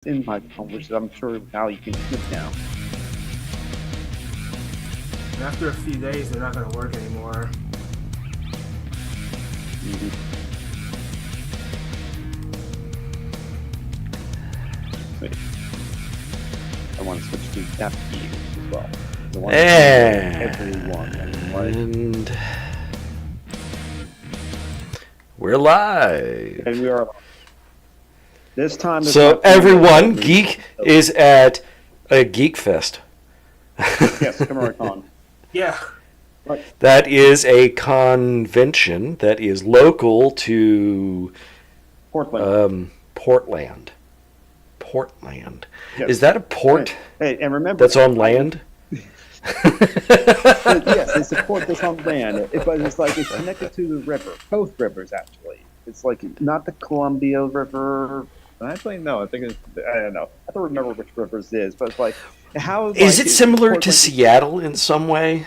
in my phone, which I'm sure now you can skip now. And after a few days, they're not going to work anymore. Mm-hmm. Wait. I want to switch to that view as well. The one everyone and we're live. And we are this time. So everyone, Geek is at a Geek Fest. Yes, Comic-Con. Yeah. Right. That is a convention that is local to Portland. Portland. Yes. Is that a port? Hey, and remember that's on land? Yes, it's a port that's on land, but it's like it's connected to the river. Both rivers, actually. It's like not the Columbia River. Actually, no. I think I don't know. I don't remember which rivers it is, but it's like how is it similar to Seattle in some way?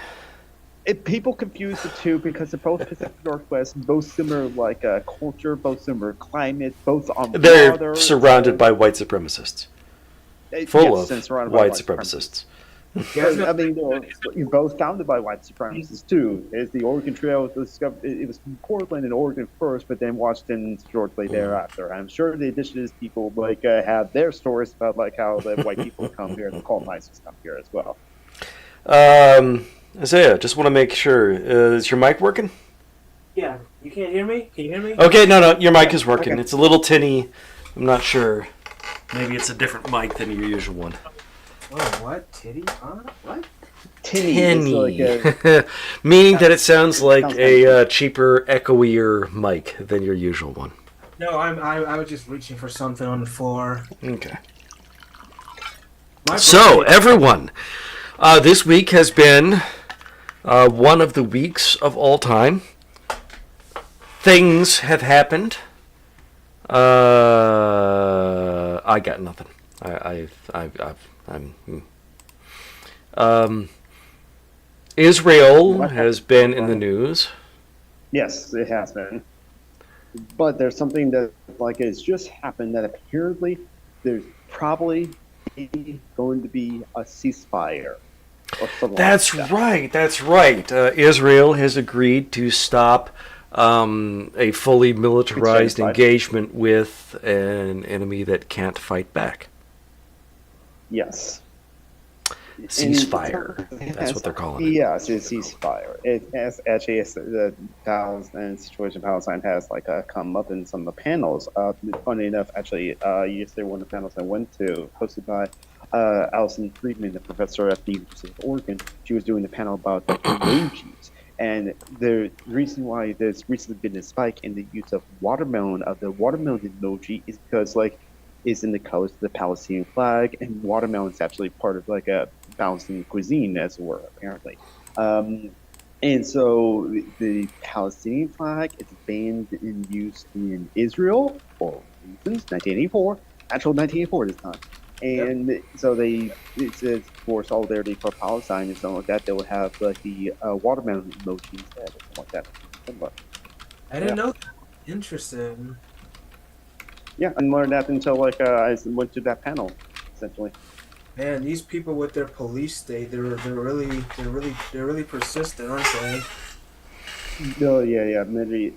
People confuse the two because they're both Pacific Northwest, both similar culture, both similar climate, both on they're water. Surrounded by white supremacists. Full of white supremacists. I mean, they're both founded by white supremacists too. Is the Oregon Trail was discovered? It was from Portland and Oregon first, but then Washington shortly thereafter. I'm sure the indigenous people have their stories about how the white people come here, the colonizers come here as well. Isaiah, just want to make sure. Is your mic working? Yeah. You can't hear me? Can you hear me? Okay, no, your mic is working. Okay. It's a little tinny. I'm not sure. Maybe it's a different mic than your usual one. Oh, what? Titty? Huh? What? Tinny. Meaning that it sounds like a cheaper, echoier mic than your usual one. No, I was just reaching for something on the floor. Okay. So, everyone, this week has been one of the weeks of all time. Things have happened. I got nothing. Israel has been in the news. Yes, it has been. But there's something that has just happened that apparently there's probably going to be a ceasefire. That's right. Israel has agreed to stop a fully militarized engagement with an enemy that can't fight back. Yes. Ceasefire. That's what they're calling it. Yes, it's ceasefire. It has actually the Palestine situation. Palestine has come up in some of the panels. Funny enough, actually, yesterday one of the panels I went to, hosted by Allison Friedman, the professor at the University of Oregon, she was doing a panel about emojis. And the reason why there's recently been a spike in the use of watermelon emoji is because is in the colors of the Palestinian flag, and watermelon is actually part of a Palestinian cuisine, as it were, apparently. And so the Palestinian flag is banned in use in Israel for reasons, 1984, actual 1984 this time. And so it's for solidarity for Palestine and something like that. They will have the watermelon emoji instead, or something like that. I didn't know that. Interesting. Yeah, I learned that until I went to that panel, essentially. Man, these people with their police state, they're really persistent, aren't they? No, yeah. Many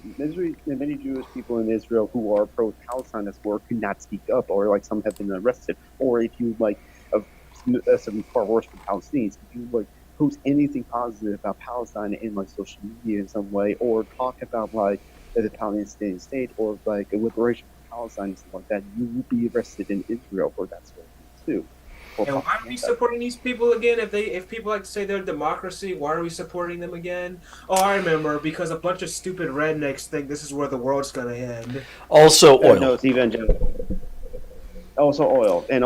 Jewish people in Israel who are pro-Palestine as well could not speak up, or some have been arrested. Or if you something far worse for Palestinians, if you post anything positive about Palestine in social media in some way, or talk about the Palestinian state or a liberation for Palestine and stuff like that, you will be arrested in Israel for that sort of thing too. And why are we supporting these people again? If people like to say they're a democracy, why are we supporting them again? Oh, I remember, because a bunch of stupid rednecks think this is where the world's gonna end. Also oil. No, it's evangelical. Also oil, and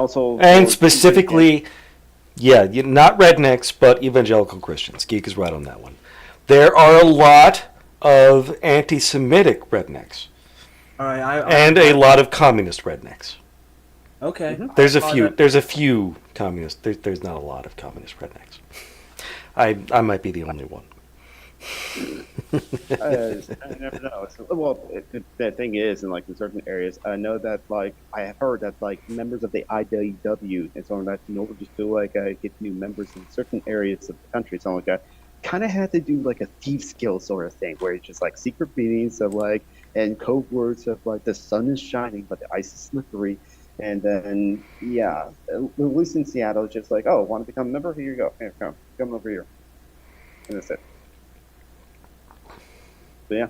specifically, not rednecks, but evangelical Christians. Geek is right on that one. There are a lot of anti-Semitic rednecks. All right, and a lot of communist rednecks. Okay. Mm-hmm. There's a few communist. There's not a lot of communist rednecks. I might be the only one. I never know. So, well, the thing is, in like in certain areas, I know that like I have heard that like members of the IWW and so on that in order just to like get new members in certain areas of the country, so like kind of had to do like a thief skill sort of thing, where it's just like secret meetings of like and code words of like the sun is shining but the ice is slippery, and then yeah, at least in Seattle, it's just like, oh, want to become a member? Here you go. Here, come over here, and that's it. So yeah.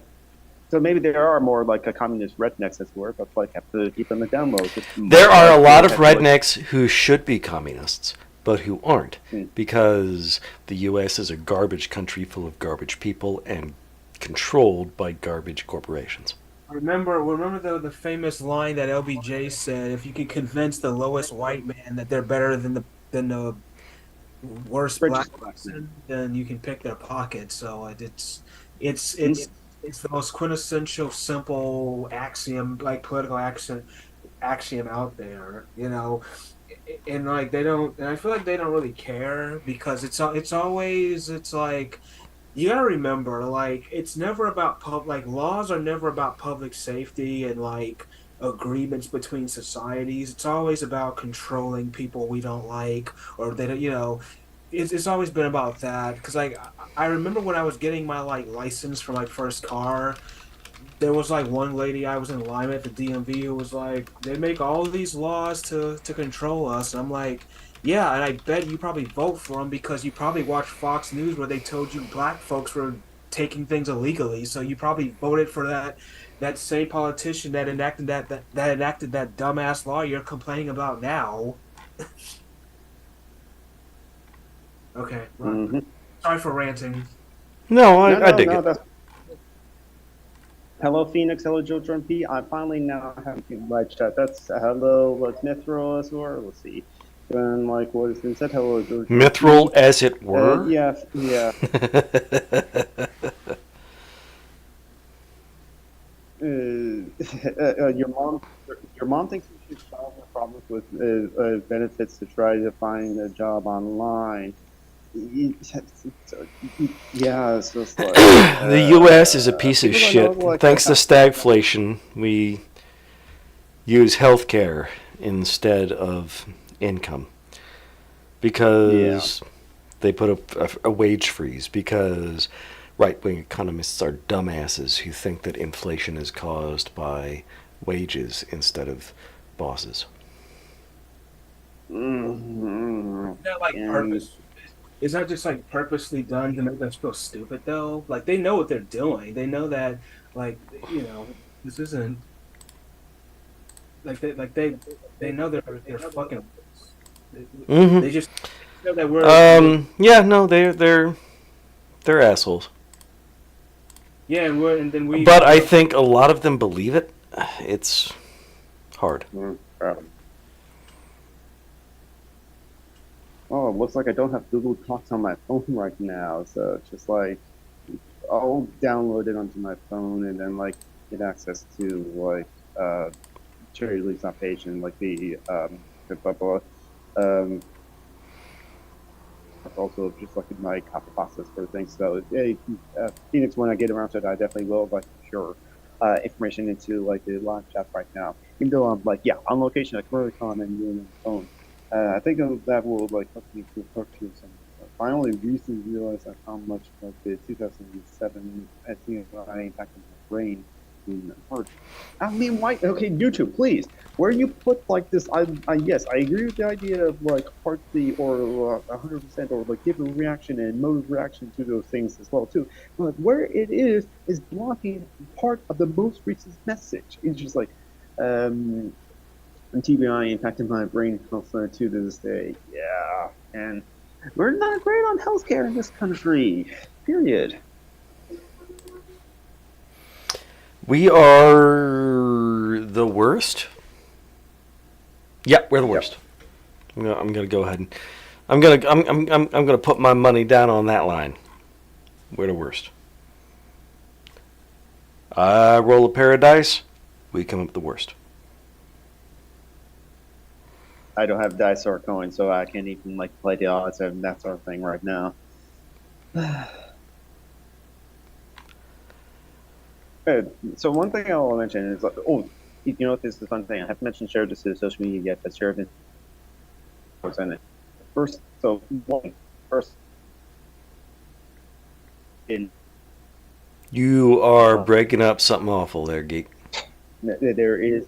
So maybe there are more like a communist rednecks as were, but like have to keep them in down low. There are a lot of rednecks who should be communists, but who aren't, because the U.S. is a garbage country full of garbage people and controlled by garbage corporations. Remember the famous line that LBJ said: "If you can convince the lowest white man that they're better than the worst black person, then you can pick their pocket." So it's the most quintessential simple axiom, like political axiom out there, you know. And like they don't, and I feel like they don't really care because it's like you gotta remember, like it's never about like laws are never about public safety and like agreements between societies. It's always about controlling people we don't like, or they don't, you know. It's always been about that because like I remember when I was getting my like license for my first car, there was like one lady I was in line at the DMV who was like, they make all of these laws to control us. And I'm like, yeah, and I bet you probably vote for them because you probably watched Fox News where they told you black folks were taking things illegally. So you probably voted for that same politician that enacted that dumbass law you're complaining about now. Okay, well, sorry for ranting. No, I dig it. Hello, Phoenix. Hello, Joe P. I finally now have live chat. That's hello, what's Mithril as well? Let's see. And like what has been said, hello, Joe Mithril, as it were? Yeah. Your mom thinks you should solve the problems with benefits to try to find a job online. Yeah, it's just like the U.S. is a piece of shit. Like, Thanks to stagflation, we use healthcare instead of income because they put up a wage freeze, because right-wing economists are dumbasses who think that inflation is caused by wages instead of bosses. Is that like purpose? Is that just like purposely done to make us feel stupid though? Like they know what they're doing. They know that, like, you know, this isn't they know they're fucking. They just know that we're. Yeah, no, they're assholes. Yeah, and then we. But I think a lot of them believe it. It's hard. Oh, it looks like I don't have Google Talks on my phone right now, so it's just like I'll download it onto my phone and then like get access to like Cherry Leaf's page and like the blah. Also just like my copy process for things. So Phoenix, when I get around to it, I definitely will. But sure, information into like the live chat right now. Even though I'm like on location at Comic-Con and you're on the phone. I think that will like help me to purchase. And I only recently realized how much like the 2007 SJA impacted my brain. Hard. I mean, why? Okay, YouTube, please. Where you put like this? Yes, I agree with the idea of like partly or 100% or like give a reaction and motive reaction to those things as well too. But where it is blocking part of the most recent message. It's just like. And TBI impacted my brain health to this day. Yeah, and we're not great on healthcare in this country. Period. We are the worst. Yeah, we're the worst. Yep. I'm gonna go ahead and I'm gonna put my money down on that line. We're the worst. I roll a pair of dice. We come up the worst. I don't have dice or coins, so I can't even like play the odds and that sort of thing right now. So one thing I will mention is, like, oh, you know, this is a fun thing. I haven't mentioned share this to social media yet, but share it in it. First, so one first in You are breaking up something awful there, geek. there is.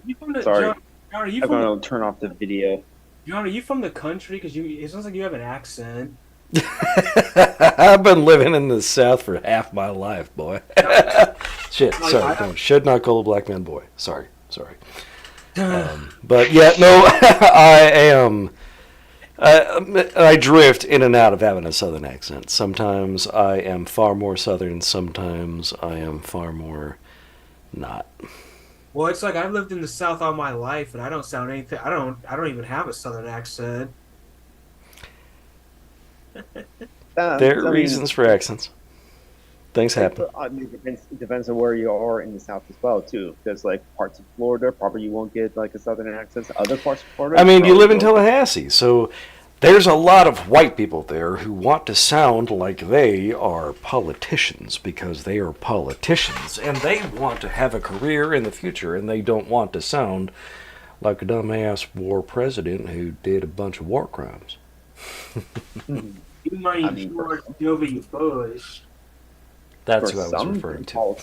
You from the, Sorry, John, are you I'm from gonna turn off the video. John, are you from the country? Because it sounds like you have an accent. I've been living in the South for half my life, boy. Shit, sorry. No, should not call a black man boy. Sorry. But yeah, no, I am. I drift in and out of having a Southern accent. Sometimes I am far more Southern. Sometimes I am far more not. Well, it's like I've lived in the South all my life, and I don't sound anything. I don't even have a Southern accent. There are reasons for accents. Things happen. It depends on where you are in the South as well, too. Because, like, parts of Florida, probably you won't get, like, a Southern accent. Other parts of Florida... I mean, you live in Tallahassee, so there's a lot of white people there who want to sound like they are politicians because they are politicians, and they want to have a career in the future, and they don't want to sound like a dumbass war president who did a bunch of war crimes. You might George W. Bush. That's who I was referring to.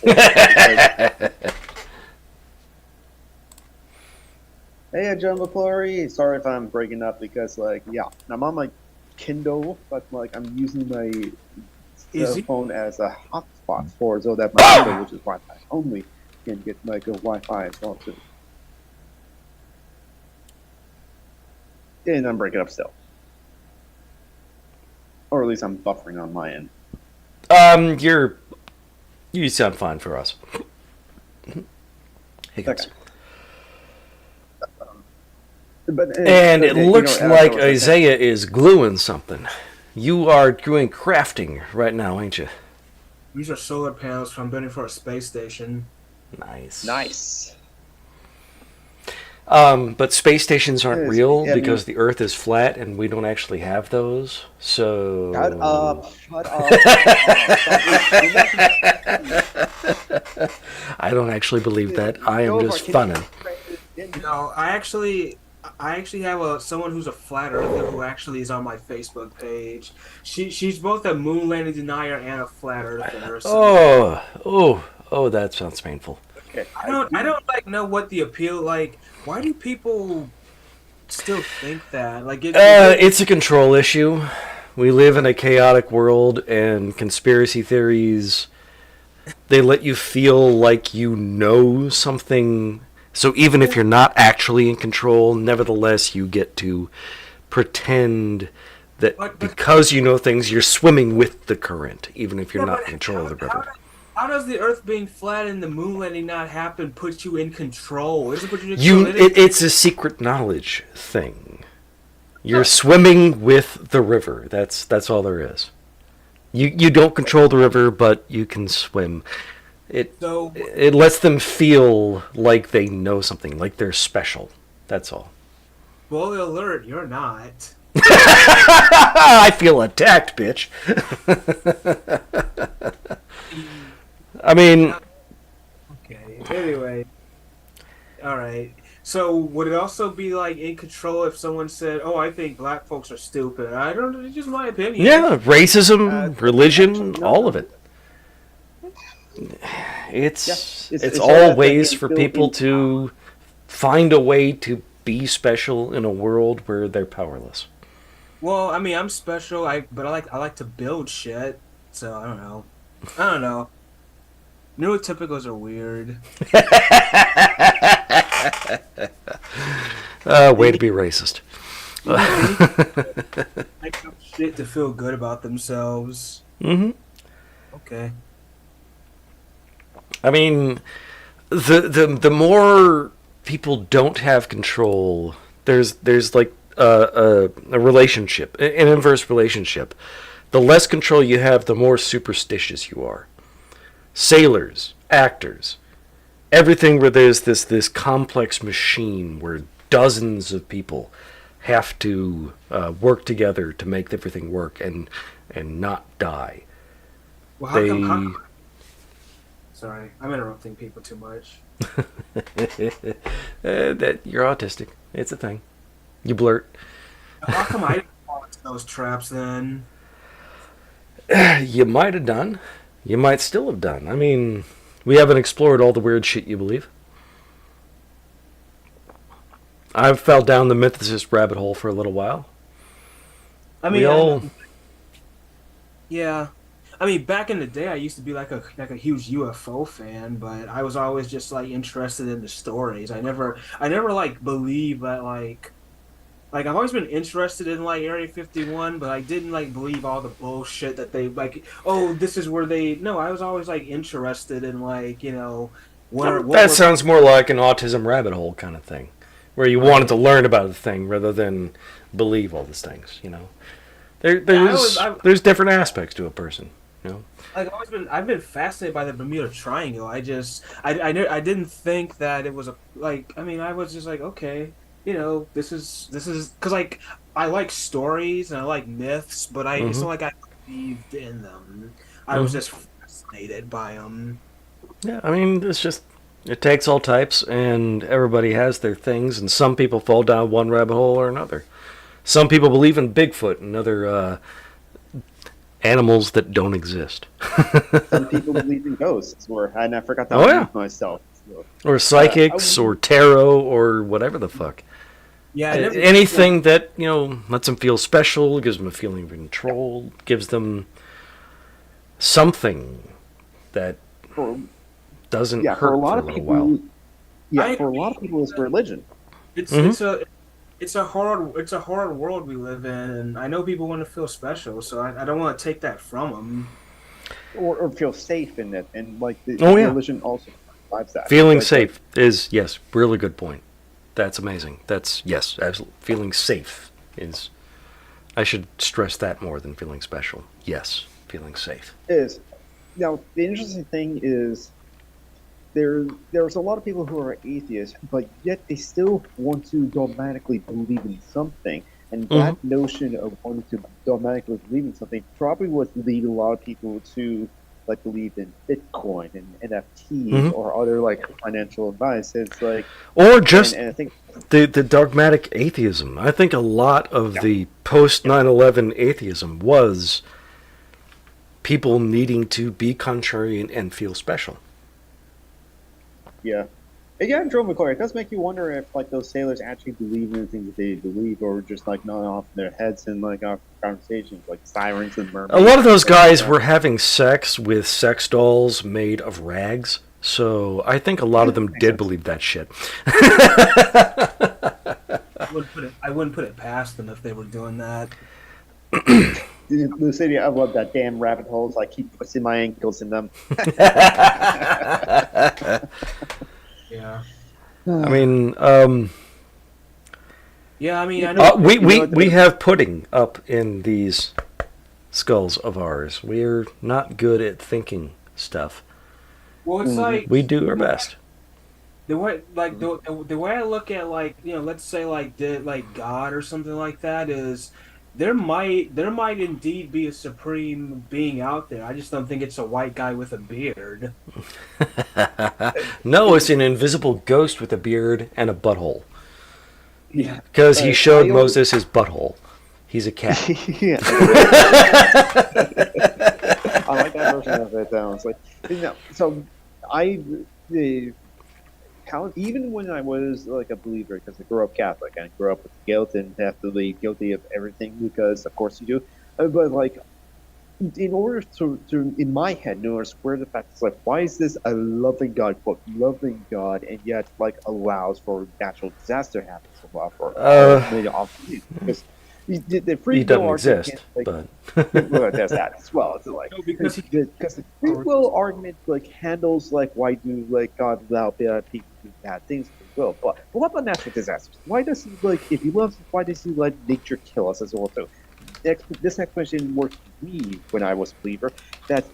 Hey, John McClory. Sorry if I'm breaking up because, like, yeah, I'm on my Kindle, but, like, I'm using my cell phone as a hotspot for so that my Kindle, which is Wi-Fi only, can get, like, a Wi-Fi as well, too. And I'm breaking up still. Or at least I'm buffering on my end. You sound fine for us. Hiccups. Okay. And it looks like Isaiah is gluing something. You are doing crafting right now, ain't you? These are solar panels from building for a space station. Nice. But space stations aren't real because the Earth is flat and we don't actually have those. So Shut up. I don't actually believe that. I am just funning. No, I actually have someone who's a flat earther who actually is on my Facebook page. She's both a moon landing denier and a flat earther. So. Oh, that sounds painful. Okay. I don't like know what the appeal like. Why do people still think that? Like it's a control issue. We live in a chaotic world, and conspiracy theories, they let you feel like you know something. So even if you're not actually in control, nevertheless you get to pretend that because you know things, you're swimming with the current, even if you're not in control of the river. How does the Earth being flat and the moon landing not happen put you in control? It doesn't put you in control. It's a secret knowledge thing. You're swimming with the river. That's all there is. You don't control the river, but you can swim. It lets them feel like they know something, like they're special. That's all. Spoiler alert, you're not. I feel attacked, bitch. I mean... Okay, anyway. Alright. So, would it also be, like, in control if someone said, oh, I think black folks are stupid? I don't know, it's just my opinion. Yeah, racism, religion, all of it. It's all ways for people to find a way to be special in a world where they're powerless. Well, I mean, I'm special, but I like to build shit, so I don't know. Neurotypicals are weird. Way to be racist. Make up shit to feel good about themselves. Mm-hmm. Okay. I mean, the more people don't have control, there's like a relationship, an inverse relationship. The less control you have, the more superstitious you are. Sailors, actors, everything where there's this complex machine where dozens of people have to work together to make everything work and not die. Well, They sorry, I'm interrupting people too much. that you're autistic. It's a thing. You blurt. How come I didn't fall into those traps then? You might have done. You might still have done. I mean, we haven't explored all the weird shit you believe. I fell down the mythicist rabbit hole for a little while. I mean, yeah. I mean, back in the day, I used to be like a huge UFO fan, but I was always just like interested in the stories. I never like believed that like I've always been interested in like Area 51, but I didn't like believe all the bullshit that they like. Oh, this is where they. No, I was always like interested in like what That sounds more like an autism rabbit hole kind of thing, where you wanted to learn about a thing rather than believe all these things. There's different aspects to a person. Like I've been fascinated by the Bermuda Triangle. I didn't think that it was a like. I mean, I was just like, okay, this is because like I like stories and I like myths, but it's not like I believed in them. I was just fascinated by them. Yeah, I mean, it takes all types, and everybody has their things, and some people fall down one rabbit hole or another. Some people believe in Bigfoot and other animals that don't exist. Some people believe in ghosts, and I forgot to myself. Or psychics, or tarot, or whatever the fuck. Yeah, anything that lets them feel special, gives them a feeling of control, gives them something that doesn't hurt for a little while. Yeah, for a lot of people, it's religion. It's a hard world we live in, and I know people want to feel special, so I don't want to take that from them. Or feel safe in it, and like religion also provides that. Feeling safe is really good point. That's amazing. That's absolutely. Feeling safe is. I should stress that more than feeling special. Yes, feeling safe is. Now the interesting thing is, there's a lot of people who are atheists, but yet they still want to dogmatically believe in something. And that notion of wanting to dogmatically believe in something probably would lead a lot of people to like believe in Bitcoin and NFTs or other like financial advice. It's like, or just and I think the dogmatic atheism. I think a lot of the post 9/11 atheism was people needing to be contrarian and feel special. Yeah. Again, Joe McCoy, it does make you wonder if like those sailors actually believe in the things that they believe, or just like nodding off in their heads in like our conversations, like sirens and mermaids. A lot of those guys were having sex with sex dolls made of rags, so I think a lot of them did believe that shit. I wouldn't put it past them if they were doing that. The city, I love that damn rabbit holes. I keep twisting my ankles in them. Yeah. I mean, yeah, I mean, I know. We have pudding up in these skulls of ours. We're not good at thinking stuff. Well, it's like we do our best. The way, like the way I look at like let's say like God or something like that is. There might indeed be a supreme being out there. I just don't think it's a white guy with a beard. No, it's an invisible ghost with a beard and a butthole. Yeah. Because he showed Moses his butthole. He's a cat. Yeah. I like that version of it. It's like, so even when I was like a believer, because I grew up Catholic and I grew up with guilt and definitely guilty of everything, because of course you do. But like, in order to in my head, in order to square the fact, it's like, why is this a loving God, quote, loving God, and yet like allows for natural disaster to happen so well for because the free he doesn't exist, but well, there's that as well. It's like because the free will argument like handles like why do like God allow people to do bad things with his will, but what about natural disasters? Why does he like if he loves us, why does he let nature kill us as well too? This explanation worked for me when I was a believer that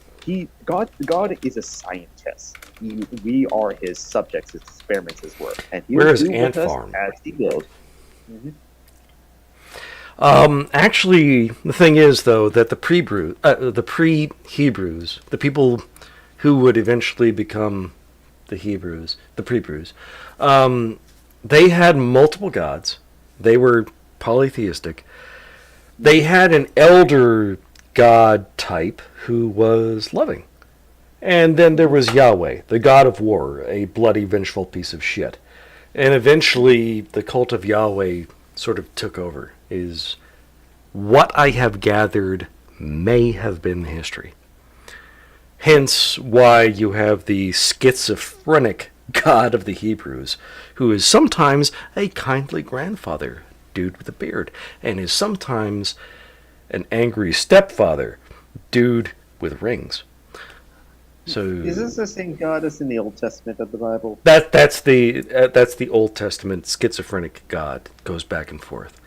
God is a scientist. We are his subjects, his experiments, his work, and he we're will his do ant with farm us as he wills. Actually, the thing is, though, that the pre-Hebrews, the people who would eventually become the Hebrews, the pre-Hebrews, they had multiple gods. They were polytheistic. They had an elder god type who was loving. And then there was Yahweh, the god of war, a bloody, vengeful piece of shit. And eventually, the cult of Yahweh sort of took over, is what I have gathered may have been history. Hence why you have the schizophrenic god of the Hebrews, who is sometimes a kindly grandfather, dude with a beard, and is sometimes an angry stepfather, dude with rings. So is this the same God as in the Old Testament of the Bible? That's the Old Testament schizophrenic God. Goes back and forth.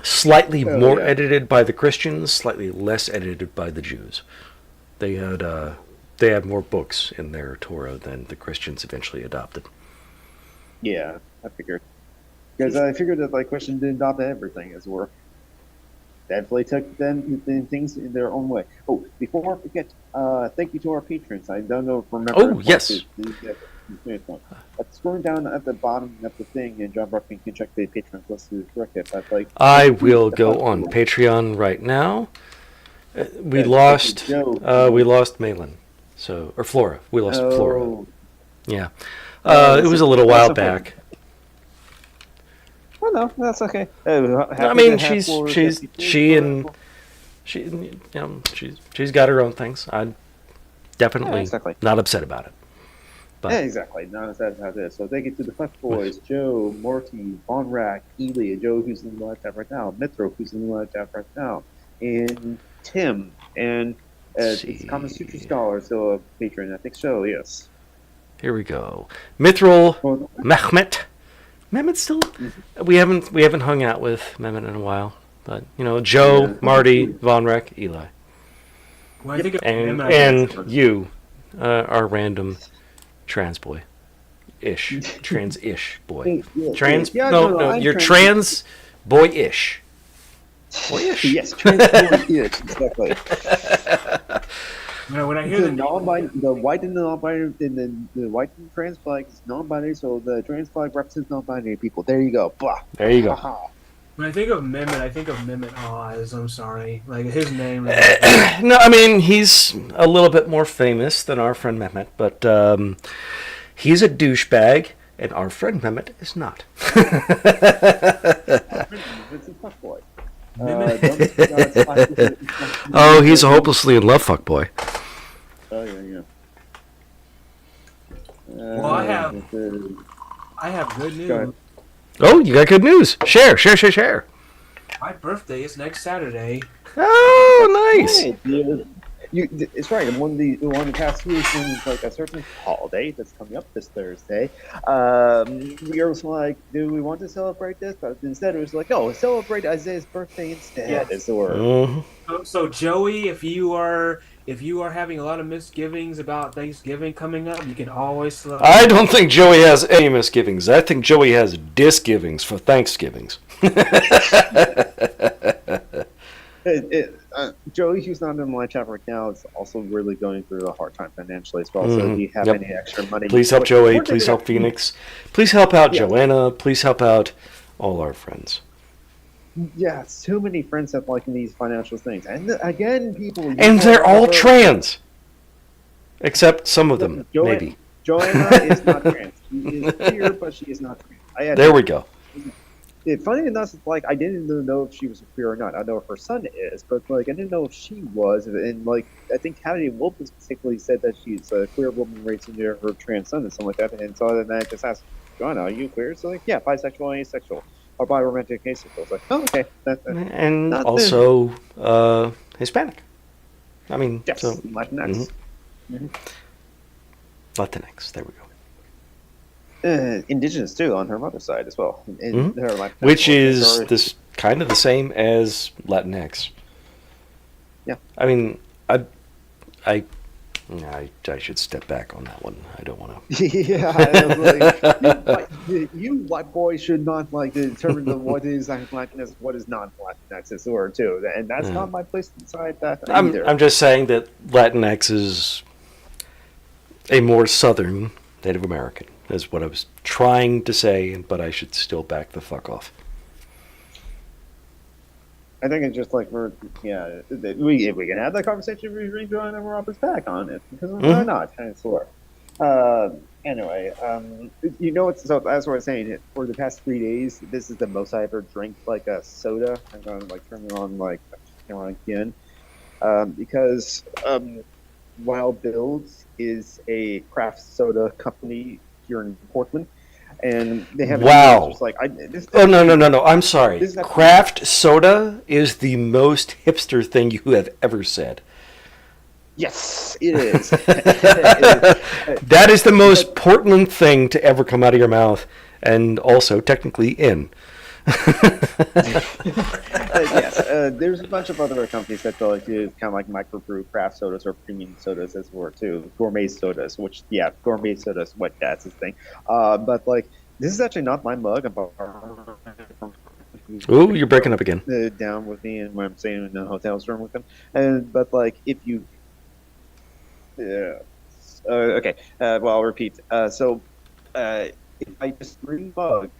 Slightly more edited by the Christians, slightly less edited by the Jews. They had more books in their Torah than the Christians eventually adopted. Yeah, I figured. Because I figured that Christians didn't adopt everything as well. Definitely took them things in their own way. Oh, before I forget, thank you to our patrons. I don't know if remember. Oh, yes. Scrolling down at the bottom of the thing, and John Bruckman can check the patrons list to correct it. But I will go on Patreon right now. We lost Malin, or Flora. We lost Flora. Yeah, it was a little while back. Well, no, that's okay. I mean, she's got her own things. I'm definitely not upset about it. But. Yeah, exactly. Not upset about this. So thank you to the Fuck Boys, Joe, Morty, Von Rack, Ely, Joe, who's in the live chat right now, Mithro, who's in the live chat right now, and Tim, and it's Kama Sutra Scholar, so a patron, I think so. Yes. Here we go. Mithril, Mehmet. Mehmet's still. We haven't hung out with Mehmet in a while, but Joe, Marty, Von Reck, Eli, Well, I think and you, our random trans boy, trans-ish boy, trans. No, you're trans boy-ish. Boyish. Yes, trans boy-ish, exactly. When I hear the white and the non-binary, the white and trans flag is non-binary, so the trans flag represents non-binary people. There you go. Blah. There you go. When I think of Mehmet, I think of Mehmet Oz. I'm sorry, his name. No, I mean he's a little bit more famous than our friend Mehmet, but he's a douchebag, and our friend Mehmet is not. Oh, he's a hopelessly in love fuckboy. Oh yeah. Well, I have good news. Oh, you got good news. Share. My birthday is next Saturday. Oh, nice. Oh, it's right. One of the past weeks, when a certain holiday that's coming up this Thursday, we were like, do we want to celebrate this? But instead, it was like, oh, celebrate Isaiah's birthday instead. Yeah. Is the word. Mm-hmm. So Joey, if you are having a lot of misgivings about Thanksgiving coming up, you can always celebrate. I don't think Joey has any misgivings. I think Joey has disgivings for Thanksgivings. Joey, who's not in my chat right now, is also really going through a hard time financially as well. So if you have any extra money, please help Joey. Please help Phoenix. Please help out Joanna. Please help out all our friends. Yeah, so many friends have these financial things, and again, people. And they're all trans, except some of them, maybe. Joanna is not trans. She is queer, but she is not trans. There we go. Funny enough, I didn't even know if she was queer or not. I know if her son is, but I didn't know if she was. And I think Hattie Wolf specifically said that she's a queer woman raising her trans son and something like that. And so then I just asked, Joanna, are you queer? So yeah, bisexual, asexual, or biromantic, asexual. It's oh, okay. And also Hispanic. I mean, yes, so Latinx. Latinx. There we go. Indigenous too on her mother's side as well, which is this kind of the same as Latinx. Yeah, I mean, I I should step back on that one. I don't want to. Yeah, you white boys should not determine what is blackness, what is not blackness, or too, and that's not my place to decide that either. I'm just saying that Latinx is a more southern Native American, is what I was trying to say, but I should still back the fuck off. I think it's just we can have that conversation if we join and Robert's back on it, because why not? Kind of sore. Anyway, so as I was saying, for the past 3 days, this is the most I ever drank a soda. I'm going to turn it on camera again, because Wild Builds is a craft soda company here in Portland. And they have no. I'm sorry. Craft soda is the most hipster thing you have ever said. Yes, it is. That is the most Portland thing to ever come out of your mouth, and also technically in. Yes, there's a bunch of other companies that do kind of microbrew craft sodas or premium sodas as well too. Gourmet sodas, which gourmet sodas, what that's his thing. But this is actually not my mug. Ooh, you're breaking up again. Down with me, and when I'm staying in the hotel's room with them, but if you, okay, well I'll repeat. So if I just bring mug,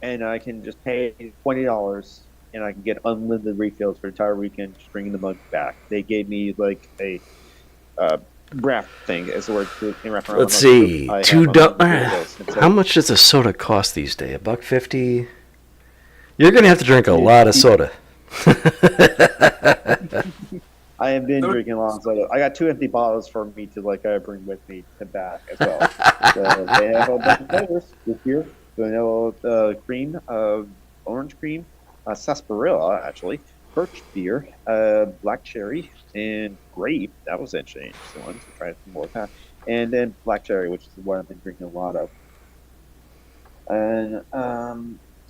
and I can just pay $20, and I can get unlimited refills for the entire weekend, just bringing the mug back. They gave me a wrap thing as a word to wrap around. Let's see, $2. How much does a soda cost these days? $1.50. You're gonna have to drink a lot of soda. I have been drinking a lot of soda. I got 2 empty bottles for me to bring with me to back as well. So they have a bunch of flavors this year. Vanilla cream, orange cream, sarsaparilla, actually, birch beer, black cherry, and grape. That was actually an interesting one. So try some more of that. And then black cherry, which is what I've been drinking a lot of. And,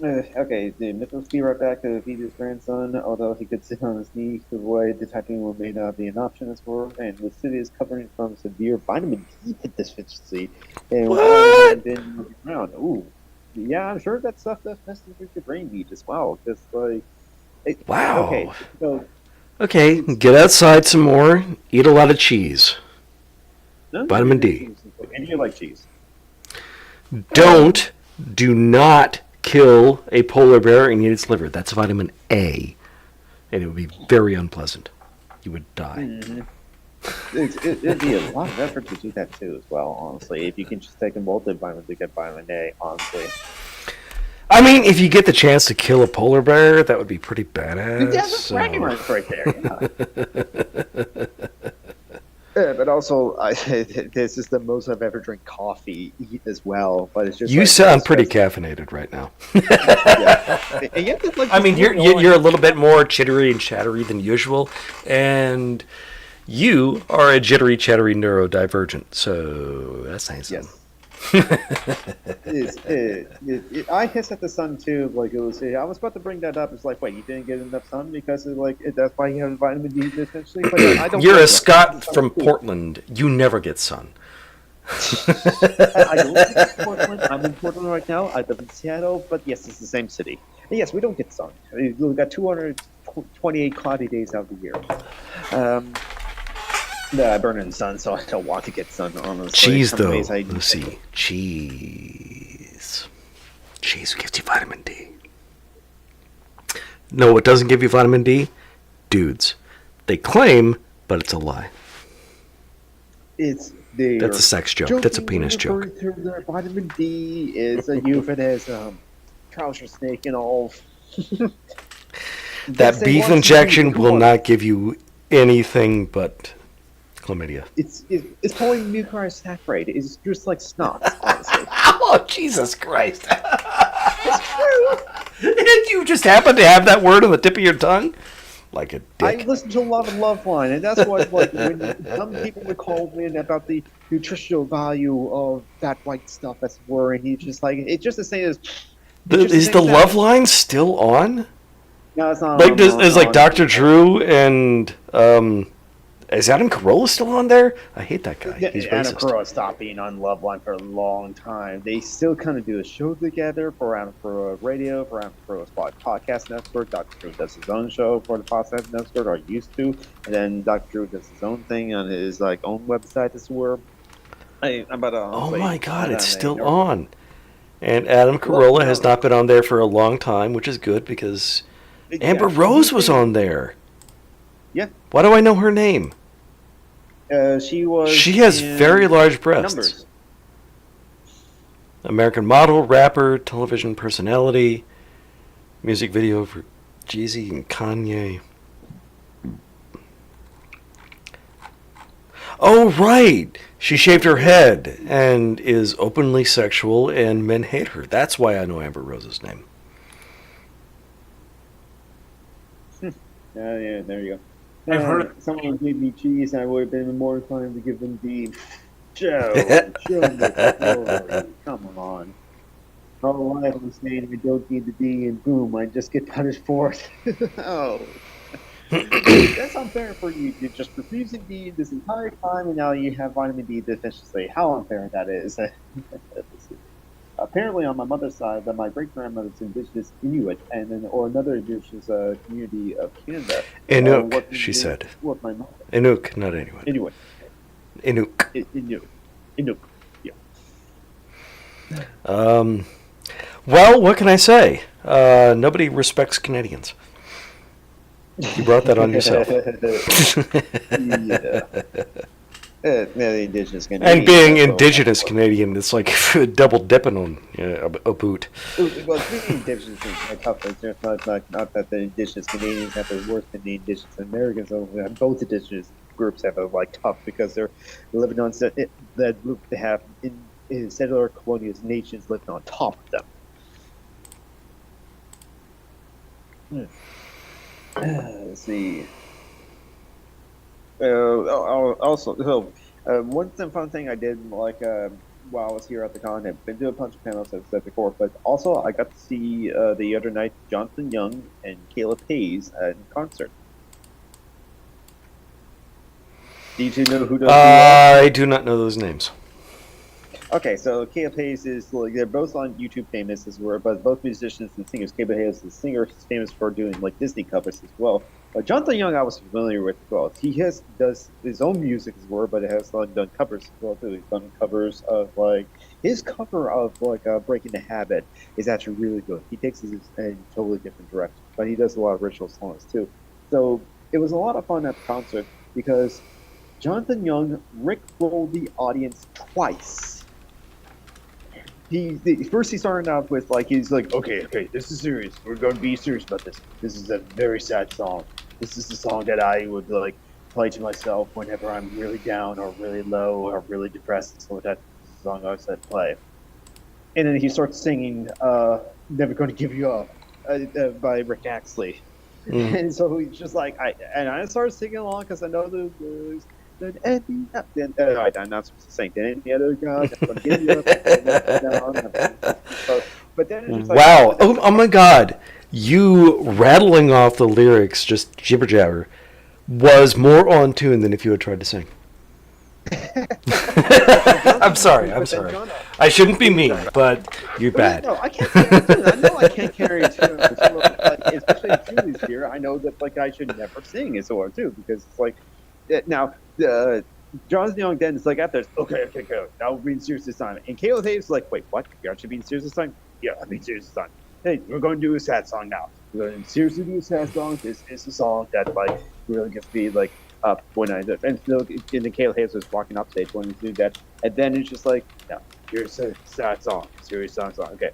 okay, the Mythos be right back to feed his grandson, although he could sit on his knee to avoid detecting what may not be an option as well. And the city is covering from severe vitamin D deficiency. And what? Been moving around. Ooh. Yeah, I'm sure that stuff does mess with your brain meat as well. Just wow. Okay, so okay, get outside some more. Eat a lot of cheese. Vitamin D. And you like cheese. Do not kill a polar bear and eat its liver. That's vitamin A, and it would be very unpleasant. You would die. Mm-hmm. It'd be a lot of effort to do that too, as well. Honestly, if you can just take a multivitamin to get vitamin A, honestly. I mean, if you get the chance to kill a polar bear, that would be pretty badass. That's a right there. Yeah. But also, this is the most I've ever drank coffee as well. But it's just you sound pretty caffeinated right now. Yeah. And yet, I mean, you're a little bit more chittery and chattery than usual, and you are a jittery, chattery neurodivergent, so that's nice. Yes. I hiss at the sun too. It was. I was about to bring that up. It's wait, you didn't get enough sun because that's why you have vitamin D deficiency. But I don't. You're a Scot from Portland. You never get sun. I don't live in Portland. I'm in Portland right now. I live in Seattle, but yes, it's the same city. And yes, we don't get sun. We've got 228 cloudy days out of the year. I burn in the sun, so I don't want to get sun, honestly. Cheese, though. Let's see. Cheese. Cheese gives you vitamin D. No, what doesn't give you vitamin D? Dudes. They claim, but it's a lie. That's a sex joke. That's a penis joke. Vitamin D is a euphemism. Trouser snake and all. That beef injection will not give you anything but chlamydia. It's polynuclear saccharide. It's just like snot, honestly. Oh, Jesus Christ. It's true. Did you just happen to have that word on the tip of your tongue? Like a dick. I listen to a lot of Loveline, and that's why when some people would call in about the nutritional value of that white stuff that's worrying, it's just the same as... Is the Loveline still on? No, it's not. Is Dr. Drew and Is Adam Carolla still on there? I hate that guy. Yeah, He's Adam racist. Carolla stopped being on Love Line for a long time. They still kind of do a show together for Adam Carolla Radio, for Adam Carolla's podcast network. Dr. Drew does his own show for the podcast network, or used to, and then Dr. Drew does his own thing on his own website. This is where Oh my God, it's still on. And Adam Carolla Well, no. has not been on there for a long time, which is good because Amber Rose was on there. Yeah. Why do I know her name? She has in very large breasts. Numbers. American model, rapper, television personality, music video for Jeezy and Kanye. Oh, right! She shaved her head and is openly sexual, and men hate her. That's why I know Amber Rose's name. Yeah, there you go. I've heard Someone gave me cheese, and I would have been more inclined to give them the Joe. Come on. Oh, I was saying I don't need the D, and boom, I just get punished for it. Oh. That's unfair for you. You're just refusing D this entire time, and now you have vitamin D deficiency. How unfair that is. Apparently, on my mother's side, that my great grandmother's indigenous Inuit, and then or another indigenous community of Canada. Inuk, she said. What my mother. Inuk, not Inuit. Inuit. Inuk. Inuk. Well, what can I say? Nobody respects Canadians. You brought that on yourself. Yeah, the indigenous Canadian. And being indigenous Canadian, it's like double dipping on a boot. Well, being indigenous is tough. It's just not that the indigenous Canadians have it worse than the indigenous Americans. Both indigenous groups have it tough because they're living on that group they have in settler colonial nations living on top of them. Let's see. Also, one fun thing I did while I was here at the con, I've been to a bunch of panels I've said before, but also I got to see the other night Jonathan Young and Caleb Hayes in concert. Do you two know who those I do not know those names. Okay, so Caleb Hayes is they're both on YouTube famous as well, but both musicians and singers. Caleb Hayes is a singer, he's famous for doing Disney covers as well. Jonathan Young I was familiar with as well. He does his own music as well, but it has done covers as well too. He's done covers of his cover of Breaking the Habit is actually really good. He takes it in a totally different direction, but he does a lot of original songs too. So it was a lot of fun at the concert because Jonathan Young rickrolled the audience twice. First he started out with he's okay, this is serious. We're going to be serious about this. This is a very sad song. This is the song that I would play to myself whenever I'm really down or really low or really depressed. So that's the song I said play. And then he starts singing "Never Going to Give You Up" by Rick Astley. And so he's just I started singing along because I know the words. I'm not supposed to sing. Then any other God, I'm going to give you up. But then it's just wow! Oh my God! You rattling off the lyrics, just jibber jabber, was more on tune than if you had tried to sing. I'm sorry. I shouldn't be mean, but you're bad. No, I can't. I know I can't carry a tune, especially if Julie's here. I know that I should never sing as well too because it's now. Jonathan Young then is after this, okay, now we're being serious this time. And Caleb Hayes is wait, what? You're actually being serious this time? Yeah, I'm being serious this time. Hey, we're going to do a sad song now. We're going to seriously do a sad song. This is a song that really gets me up when I do. And then Caleb Hayes was walking up stage when he do that. And then it's just no, here's a sad song, serious song. Okay.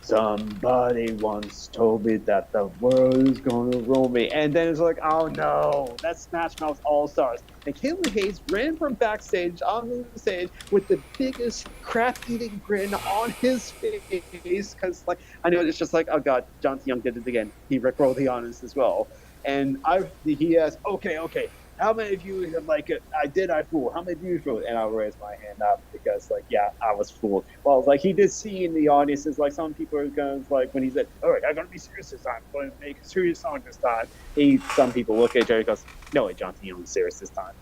Somebody once told me that the world is going to roll me. And then it's oh no, that's Smash Mouth All-Stars. And Caleb Hayes ran from backstage on the stage with the biggest crap-eating grin on his face. Because, I know it's just oh God, Jonathan Young did it again. He rickrolled the audience as well. And he asked, okay, how many of you like I fool? How many of you fooled? And I'll raise my hand up because like yeah, I was fooled. Well, like he did see in the audience is like some people are going like when he said, "All right, I'm gonna be serious this time. I'm going to make a serious song this time." Some people look at Jerry and goes, "No way, Jonathan Young's serious this time."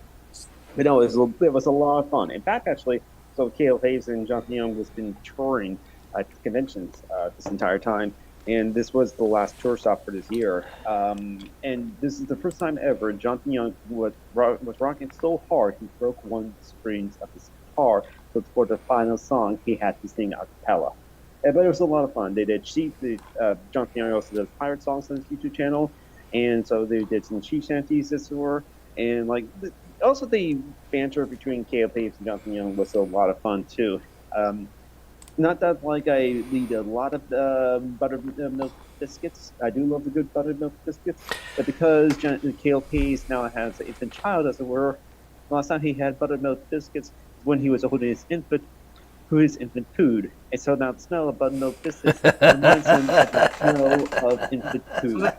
But no, it was a lot of fun. In fact, actually, so Caleb Hayes and Jonathan Young was been touring at conventions this entire time. And this was the last tour stop for this year. And this is the first time ever Jonathan Young was rocking so hard he broke one of the strings of his guitar. So for the final song, he had to sing a cappella. But it was a lot of fun. They did Jonathan Young also does pirate songs on his YouTube channel, and so they did some sheep shanties this tour. And like also the banter between Caleb Hayes and Jonathan Young was a lot of fun too. Not that like I eat a lot of buttermilk biscuits. I do love the good buttermilk biscuits, but because Caleb Hayes now has an infant child, as it were, last time he had buttermilk biscuits when he was holding his infant food, and so now the smell of buttermilk biscuits reminds him of the smell of infant food.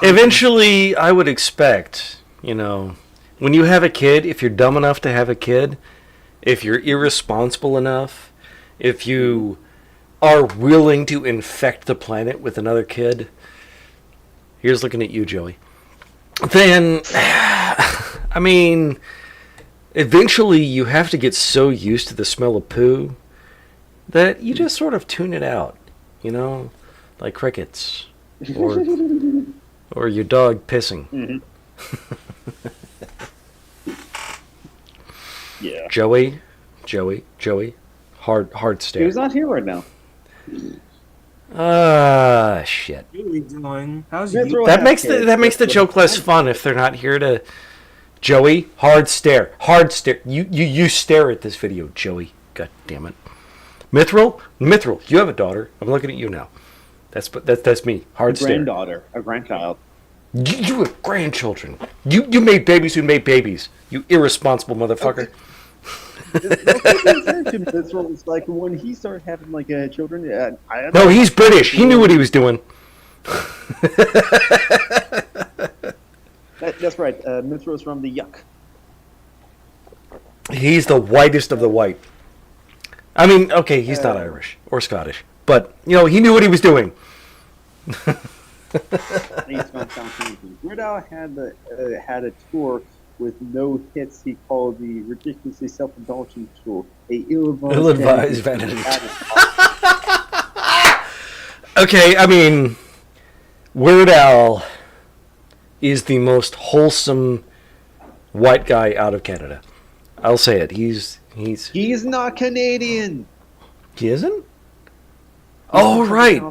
Eventually, I would expect, when you have a kid, if you're dumb enough to have a kid, if you're irresponsible enough, if you are willing to infect the planet with another kid, here's looking at you, Joey, then, I mean, eventually you have to get so used to the smell of poo that you just sort of tune it out, like crickets or your dog pissing. Mm-hmm. Yeah. Joey, hard stare. He's not here right now. Shit. What are you doing? How's That's you? right. That makes the joke less fun if they're not here to. Joey, hard stare. You stare at this video, Joey. God damn it. Mithril, you have a daughter. I'm looking at you now. That's me. Hard stare. A grandchild. You have grandchildren. You made babies who made babies. You irresponsible motherfucker. It's like when he started having like children. No, he's British. He knew what he was doing. That's right. Mithril is from the Yuck. He's the whitest of the white. I mean, okay, he's not Irish or Scottish, but he knew what he was doing. He's from Southampton. Weird Al had a tour with no hits. He called the ridiculously self-indulgent tour a ill-advised vanity. Okay, I mean, Weird Al is the most wholesome white guy out of Canada. I'll say it. He's not Canadian. He isn't? Oh, right.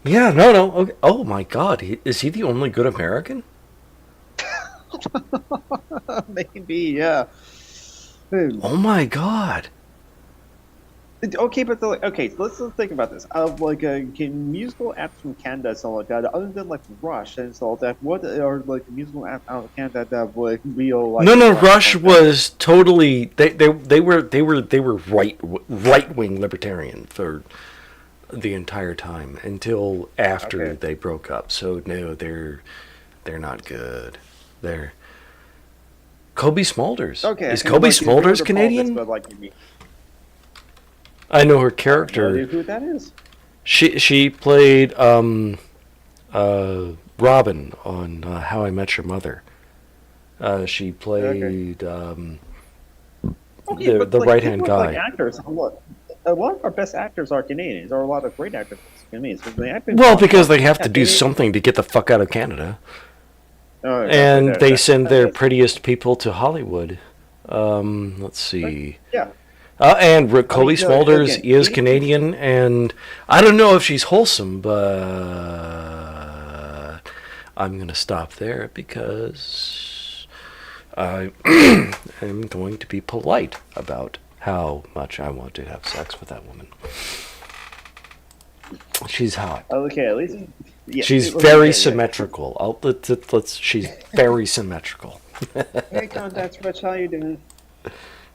Yeah, no. Okay. Oh my God, is he the only good American? Maybe, yeah. Oh my God. Okay, but so let's think about this. Can musical acts from Canada and stuff like that, other than like Rush and stuff like that, what are like musical acts out of Canada that like real like? No. Rush was totally they were right wing libertarian for the entire time until after they broke up. So no, they're not good. They're Kobe Smulders. Okay, is Kobe Smulders Canadian? I know her character. I have no idea who that is. She played Robin on How I Met Your Mother. She played the right hand guy. Like actors, a lot of our best actors are Canadians. There are a lot of great actors Canadians. Well, because they have to do something to get the fuck out of Canada. And they send their prettiest people to Hollywood. Let's see. Yeah. And Kobe Smulders is Canadian, and I don't know if she's wholesome, but I'm going to stop there because I am going to be polite about how much I want to have sex with that woman. She's hot. Okay, at least... Yeah, she's very symmetrical. She's very symmetrical. Hey, Contacts Rich, how you doing?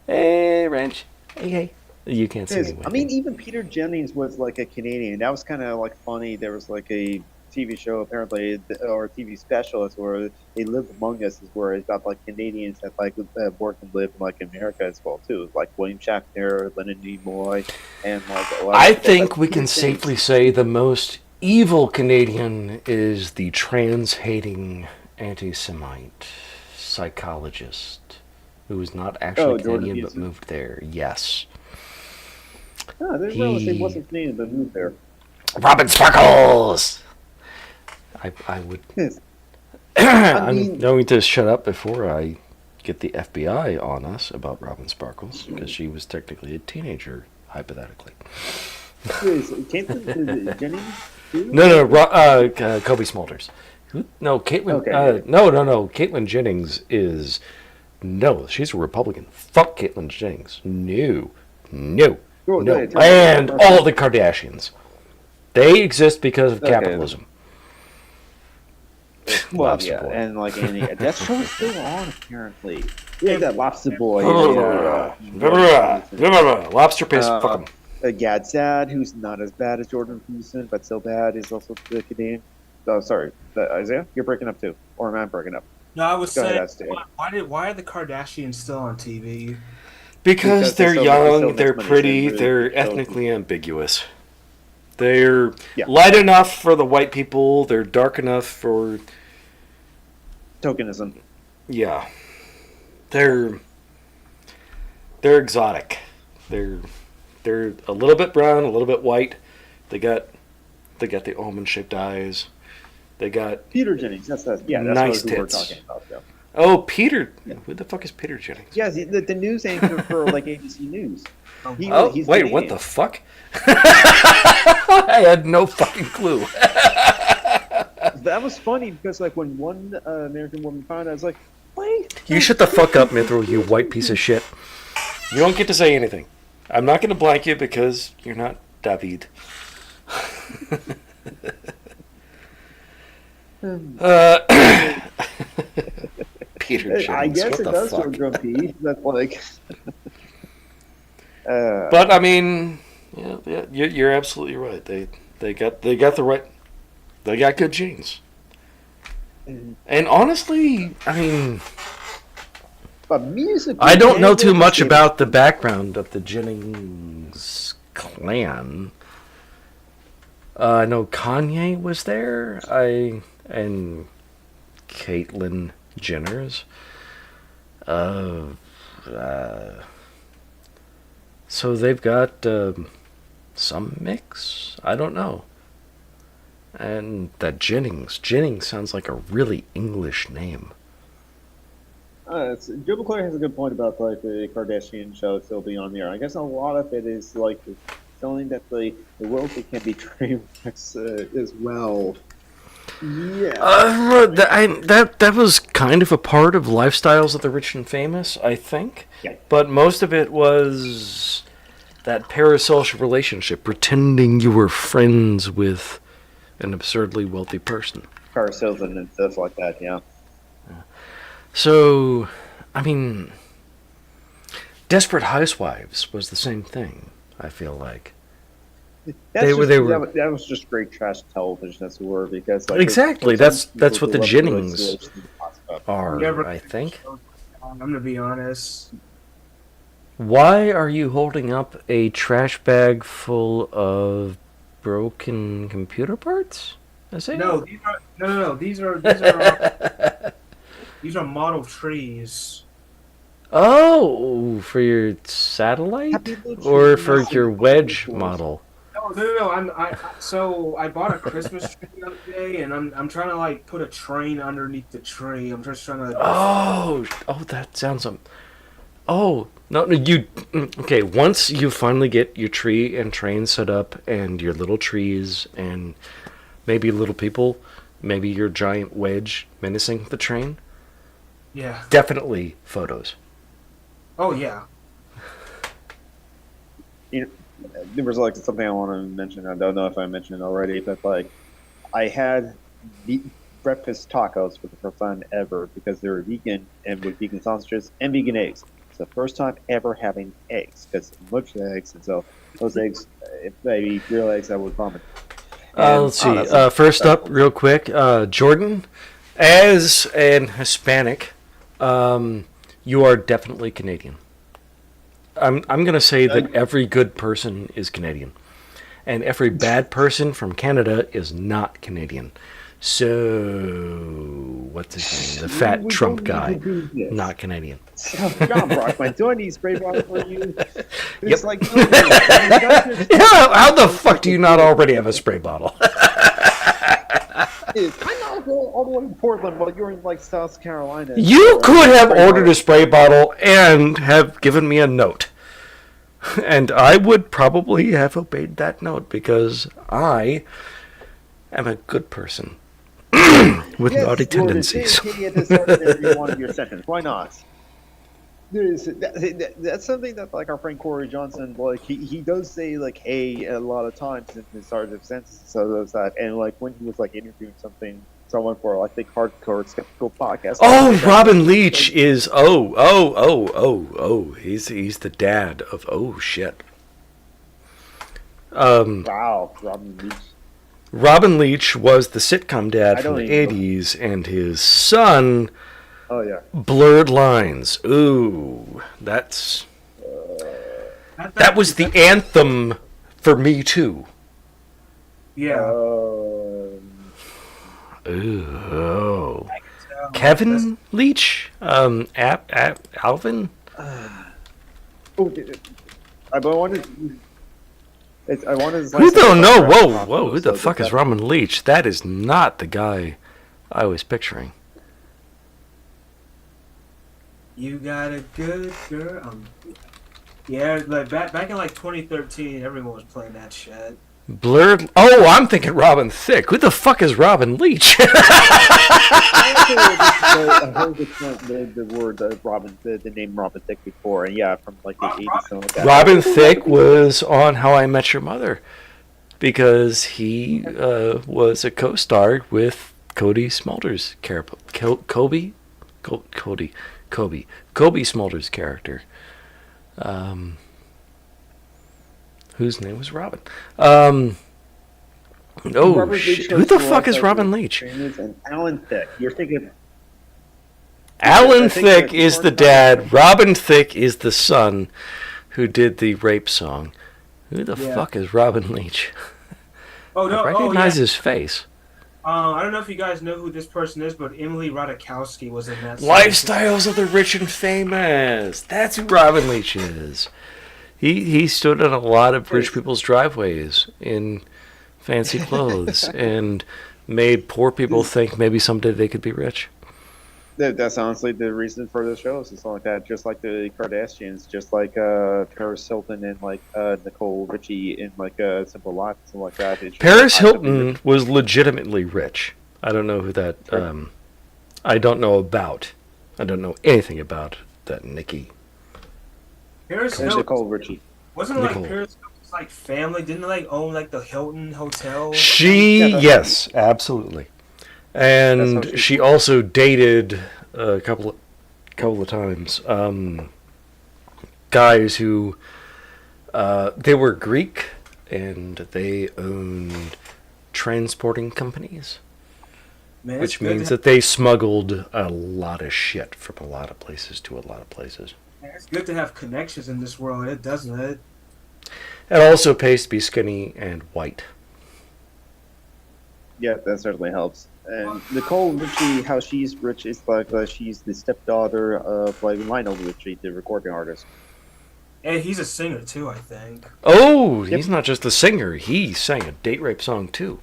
Hey, Wrench. Hey. You can't see me. I mean, even Peter Jennings was like a Canadian. That was kind of like funny. There was like a TV show apparently, or TV specialist, where they live among us, is where it's got like Canadians that like work and live in like America as well too, like William Shatner, Leonard Nimoy, and like a lot I of people, think like, we can safely say the most evil Canadian is the trans-hating anti-Semite psychologist who is not actually Jordan Canadian but Peterson. moved there. Yes. No, they realized he wasn't Canadian but moved there. Robin Sparkles! I would... Yes. I'm going to shut up before I get the FBI on us about Robin Sparkles, because she was technically a teenager, hypothetically. Caitlin Jennings? Too? No, Kobe Smulders. Who? No, Caitlin. Okay. No. Caitlin Jennings is... No, she's a Republican. Fuck Caitlin Jennings. No. Well, No. yeah, And all the Kardashians. They exist because of capitalism. Well, Lobster yeah, Boy. and like that show is still on apparently. Yeah, that Lobster Boy. Lobster paste. Fuck 'em. Gadzad, who's not as bad as Jordan Peterson, but still bad, is also the Canadian. Oh, sorry, Isaiah, you're breaking up too, or am I breaking up? No, I was Go ahead, saying, Aston. why are the Kardashians still on TV? Because they're so young, much they're money, pretty, so they're really- ethnically ambiguous. They're Yeah. light enough for the white people, they're dark enough for... Tokenism. Yeah. They're exotic. They're a little bit brown, a little bit white. They got the almond-shaped eyes. They got... Peter Jennings. That's Nice who we're tits. talking about. Yeah. Oh, Peter. Who the fuck is Peter Jennings? Yes, the news anchor for like ABC News. He's Wait, Canadian. what the fuck? I had no fucking clue. That was funny because like when one American woman found out, I was like, wait. You shut the fuck up, Mithral, you white piece of shit. You don't get to say anything. I'm not going to blank you because you're not David. Peter Jennings, I guess what it the does fuck? feel grumpy. That's like. But I mean, yeah, you're absolutely right. They got the right, they got good genes. And honestly, I mean, But music. I don't know too much about the background of the Jennings clan. I know Kanye was there. And Caitlyn Jenner's. So they've got some mix. I don't know. And that Jennings sounds like a really English name. Joe McClure has a good point about like the Kardashian show still being on the air. I guess a lot of it is like showing that the world can be train wrecks as well. Yeah. That was kind of a part of Lifestyles of the Rich and Famous, I think. Yeah. But most of it was that parasocial relationship, pretending you were friends with an absurdly wealthy person. Car salesman and stuff like that. Yeah. So, I mean, Desperate Housewives was the same thing, I feel like. They were- That was just great trash television, as it were, because like, Exactly, there's some that's people what the who love Jennings relationship stuff. are, Never- I think. I'm gonna be honest. Why are you holding up a trash bag full of broken computer parts? Is it? No, these are these are model trees. Oh, for your satellite? Happy little Or trees. for your wedge model? No. So I bought a Christmas tree the other day, and I'm trying to like put a train underneath the tree. I'm just trying to. Oh, that sounds Oh, no, okay, once you finally get your tree and train set up and your little trees and maybe little people, maybe your giant wedge menacing the train, Yeah. definitely photos. Oh yeah. There was like something I want to mention. I don't know if I mentioned it already, but like I had breakfast tacos for the first time ever because they were vegan and with vegan sausages and vegan eggs. It's the first time ever having eggs because much eggs, and so those eggs, if they real eggs, I would vomit. Let's see. First up, real quick, Jordan, as an Hispanic, you are definitely Canadian. I'm going to say that every good person is Canadian, and every bad person from Canada is not Canadian. So, what's his name? The fat Trump guy, not Canadian. John Brockman, do I need spray bottle for you? Yep. It's like, no, How the fuck do you not already have a spray bottle? I'm not going all the way to Portland while you're in like South Carolina. You could have ordered a spray bottle and have given me a note. And I would probably have obeyed that note because I am a good person with naughty tendencies. One of your sentence. Why not? That's something that like our friend Corey Johnson, like he does say like hey a lot of times in his sergeant sentences, so does that, and like when he was like interviewing someone for like the hardcore skeptical podcast. Oh, Robin Leach is he's the dad of shit. Wow, Robin Leach. Robin Leach was the sitcom dad from the 80s, and his son. Oh yeah. Blurred Lines. Ooh, that was the anthem for Me Too. Yeah. Ooh. Kevin Leach? Alvin? I wanted. Who don't know? Whoa! Who the fuck is Robin Leach? That is not the guy I was picturing. You got a good girl. Yeah, like back in like 2013, everyone was playing that shit. Blurred. Oh, I'm thinking Robin Thicke. Who the fuck is Robin Leach? I heard the word Robin, the name Robin Thicke before, and yeah, from like the 80s. Like that. Robin Thicke was on How I Met Your Mother because he was a co-star with Cody Smulders' character. Kobe Smulders' character, whose name was Robin. Shit. Who the fuck is Robin Leach? And Alan Thicke. You're thinking. Alan Thicke is the dad. Robin Thicke is the son who did the rape song. Who the fuck is Robin Leach? Oh no! I recognize his face. I don't know if you guys know who this person is, but Emily Ratajkowski was in that. Lifestyles of the Rich and Famous. That's who Robin Leach is. He stood on a lot of rich people's driveways in fancy clothes and made poor people think maybe someday they could be rich. That's honestly the reason for the shows and stuff like that. Just like the Kardashians, just like Paris Hilton and like Nicole Richie in like Simple Life and stuff like that. Paris Hilton was legitimately rich. I don't know who that. I don't know about. I don't know anything about that Nikki. Paris Hilton. Nicole Richie. Wasn't like Paris Hilton's like family? Didn't they like own like the Hilton Hotel? Yes, absolutely. And she also dated a couple of times guys who they were Greek and they owned transporting companies, which means that they smuggled a lot of shit from a lot of places to a lot of places. It's good to have connections in this world, it doesn't it? It also pays to be skinny and white. Yeah, that certainly helps. And Nicole Richie, how she's rich is like she's the stepdaughter of like Lionel Richie, the recording artist. And he's a singer too, I think. Oh, he's not just a singer. He sang a date rape song too.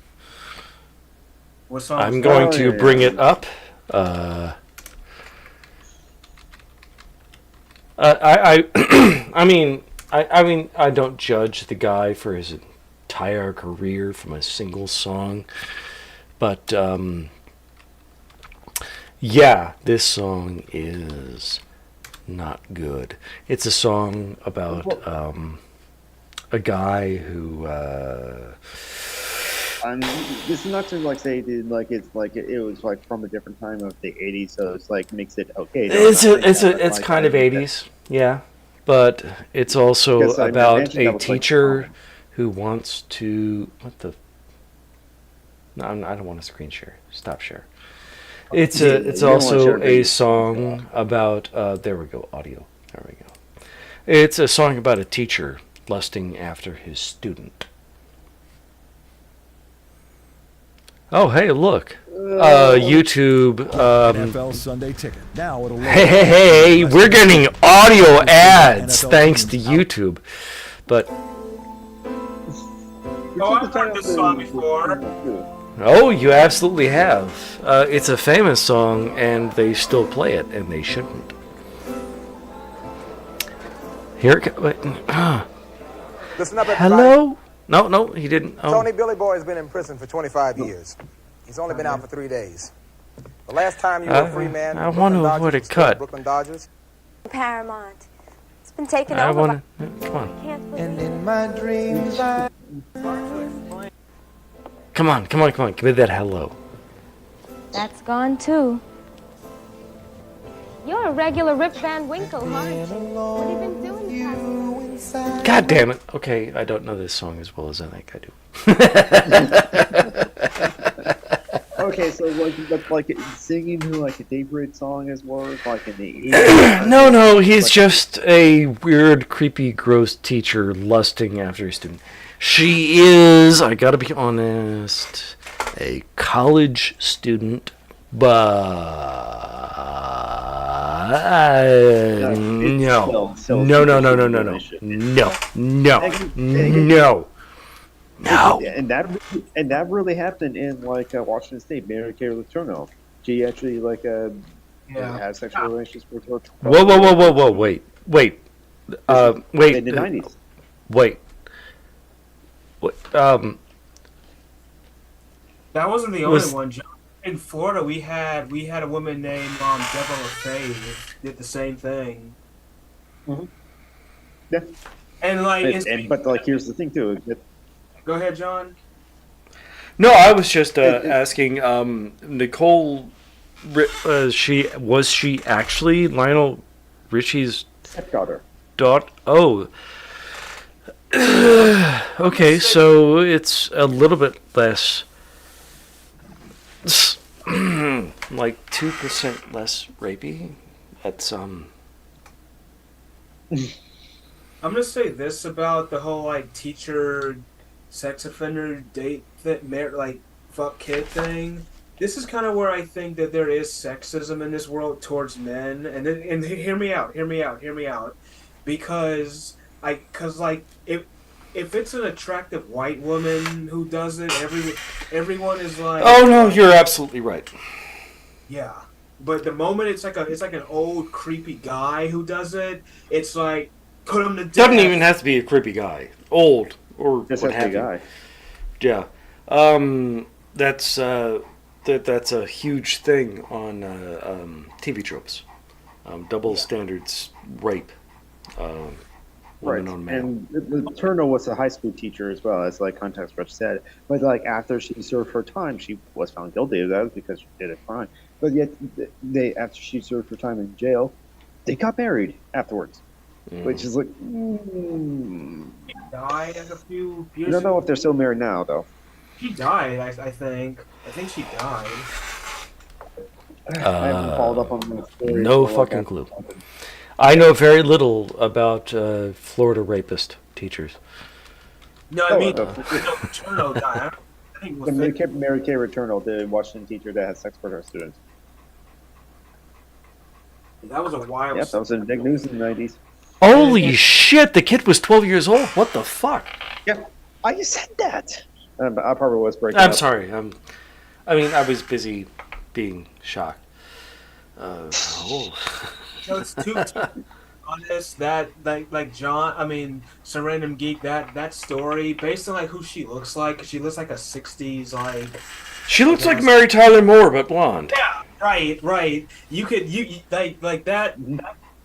What song? I'm going to bring it up. I mean, I don't judge the guy for his entire career from a single song. But, yeah, this song is not good. It's a song about a guy who... this is not to like say like it's like it was like from a different time of the 80s, so it's like makes it okay. It's kind of 80s, yeah. But it's also about a teacher who wants to... What the... No, I don't want to screen share. Stop share. It's Yeah, it's you don't wanna also share a videos. song about. There we go. Audio. There we go. It's a song about a teacher lusting after his student. Oh, hey, look. YouTube. NFL Sunday Ticket. Now it'll Hey, we're getting audio ads thanks to YouTube. But, Oh, I've heard this song before. oh, you absolutely have. It's a famous song, and they still play it, and they shouldn't. Here it goes. Listen up, everybody. Hello? No, he didn't. Oh. Tony Billy Boy has been in prison for 25 years. He's only been out for 3 days. The last time you were a free man, I want to avoid a cut. Brooklyn Dodgers. Paramount. It's been taken I over. want to. Come on. Can't believe And in my dreams, Come on. Give me that hello. that's gone too. You're a regular Rip Van Winkle, aren't you? What have you been doing the past? God damn it. Okay, I don't know this song as well as I think I do. Okay, so but singing like a Daybreak song as well as like in the 80s. No, he's just a weird, creepy, gross teacher lusting after a student. She is, I gotta be honest, a college student, but no. And that really happened in like Washington State. Mary Kay Letourneau, she actually had sexual relations with her. Whoa, wait. Wait. In the 90s. Wait. That wasn't the only one, John. In Florida, we had a woman named Deborah LaFave did the same thing. Mm-hmm. Yeah. And like, but here's the thing too. Go ahead, John. No, I was just asking. Nicole, was she actually Lionel Richie's Stepdaughter? Oh. Okay, so it's a little bit less, like 2% less rapey. That's I'm gonna say this about the whole like teacher, sex offender date fuck kid thing. This is kind of where I think that there is sexism in this world towards men, and hear me out, because if it's an attractive white woman who does it, everyone is like, oh no, you're absolutely right. Yeah, but the moment it's like an old creepy guy who does it, it's like put him to death. Doesn't even have to be a creepy guy, old or Just what has to have be a you. guy. Yeah, that's a huge thing on TV tropes. Double standards, rape. Right, On male. and Letourneau was a high school teacher as well, as like Context Rich said. But like after she served her time, she was found guilty of that because she did a crime. But yet, after she served her time in jail, they got married afterwards, which is like. She died a few years I don't know if they're still married now, though. She died, I think. I think she died. I haven't followed up on the story. No fucking clue. I know very little about Florida rapist teachers. No, I mean, Letourneau died. I think it was Mary Kay Letourneau, the Washington teacher that had sex with her students. that was a while. Yep, that was in big news in the 90s. Holy shit! The kid was 12 years old. What the fuck? Yep, I said that. I probably was breaking I'm up. sorry. I was busy being shocked. No, it's too honest that like John. I mean, some random geek. That story based on like who she looks like. She looks like a '60s like. She looks like Mary Tyler Moore, but blonde. Yeah, right. You like that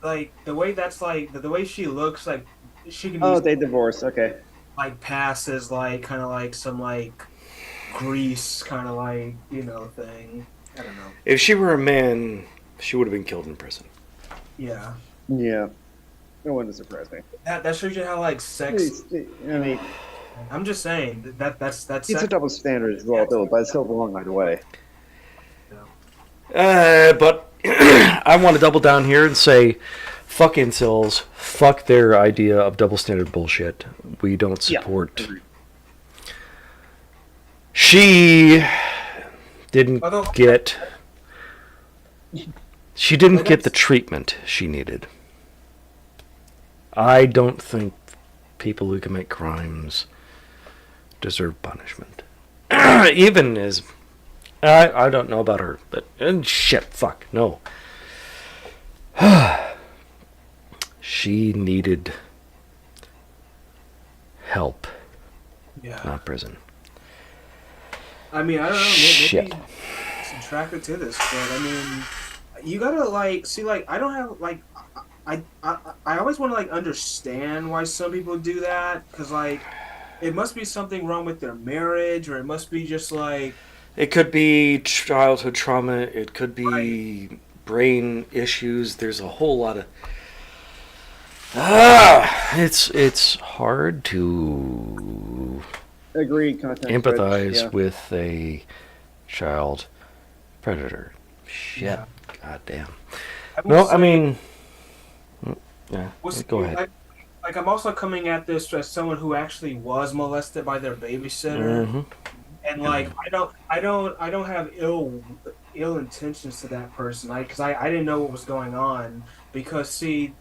like the way that's like the way she looks like she can. Oh, they divorced. Okay. Like passes like kind of like some like grease kind of like thing. I don't know. If she were a man, she would have been killed in prison. Yeah. Yeah. No one to surprise me. That shows you how like sex. I mean, I'm just saying that's It's a double standard as well, though, but it's still the long night away. But I want to double down here and say, fuck incels, fuck their idea of double standard bullshit. We don't support. Agreed. She didn't get. She didn't get the treatment she needed. I don't think people who commit crimes deserve punishment. Even as I don't know about her, but shit, fuck, no. She needed help, not prison. I mean, I don't know. Shit. Maybe it's attracted to this, but I mean, you gotta like see, like I don't have like I always want to like understand why some people do that, because like it must be something wrong with their marriage, or it must be just like. It could be childhood trauma. It could be brain issues. There's a whole lot of. It's hard to Agreed. Content empathize with a child predator. Shit. Yeah. God damn. will No, I say- mean. Yeah. What's- Go ahead. Like I'm also coming at this as someone who actually was molested by their babysitter. Mm-hmm. And like I don't have ill intentions to that person, because I didn't know what was going on, because see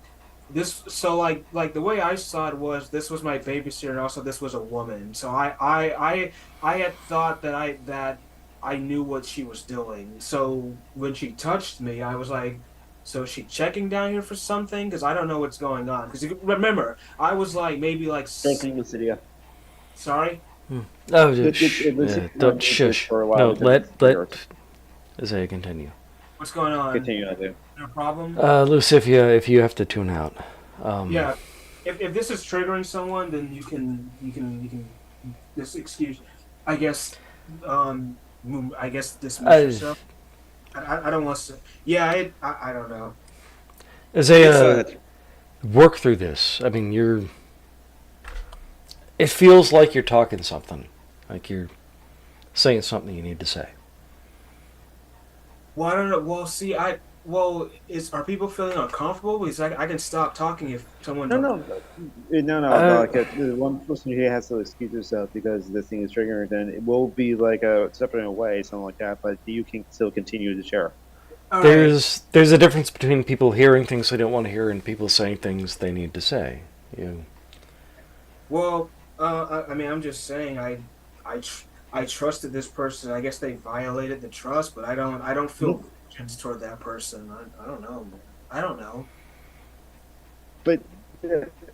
this, so like the way I saw it was this was my babysitter, and also this was a woman, so I had thought that I knew what she was doing. So when she touched me, I was like, so is she checking down here for something, because I don't know what's going on, because remember I was like maybe like Thanking the city. sorry. Oh, don't shush. For a while, No, because let Isaiah continue. What's going on? continue. I do. No problem. Lucifia, if you have to tune out. Yeah, if this is triggering someone, then you can this excuse, I guess, dismiss yourself. I don't want to. Yeah, I don't know. Isaiah, work through this. I mean, it feels like you're talking something, like you're saying something you need to say. Well, I don't know. Well, see, are people feeling uncomfortable? Because I can stop talking if someone. No. Like one person here has to excuse yourself because this thing is triggering. Then it will be like a stepping away, something like that. But you can still continue to share. All right. There's a difference between people hearing things they don't want to hear and people saying things they need to say. Well, I mean, I'm just saying, I trusted this person. I guess they violated the trust, but I don't feel vengeance toward that person. I don't know. I don't know. But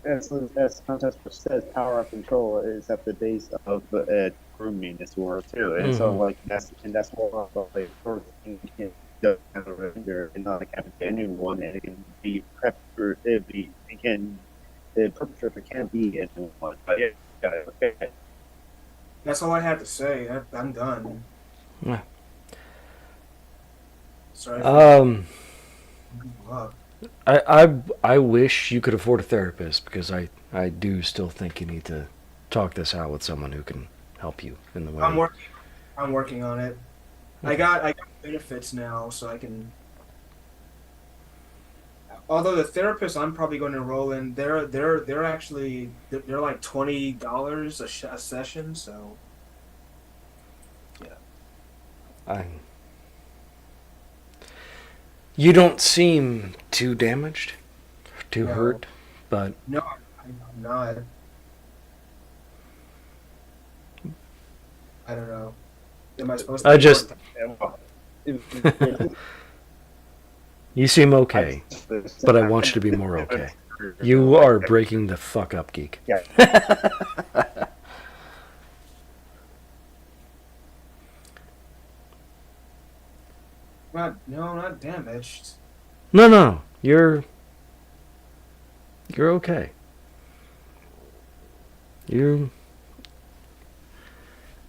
as context says, power and control is at the base of grooming this world too, and so like that's more of like thing can do and not happen to anyone, and it can be the perpetrator can be anyone, but okay. That's all I had to say. I'm done. Yeah. Sorry. I wish you could afford a therapist, because I do still think you need to talk this out with someone who can help you in the way. I'm working on it. I got benefits now, so I can. Although the therapist I'm probably going to enroll in, they're like $20 a session. So yeah. You don't seem too damaged, too hurt, but No, I'm not. I don't know. Am I supposed to? You seem okay, but I want you to be more okay. You are breaking the fuck up, geek. Yeah. No, I'm not damaged. No, you're okay.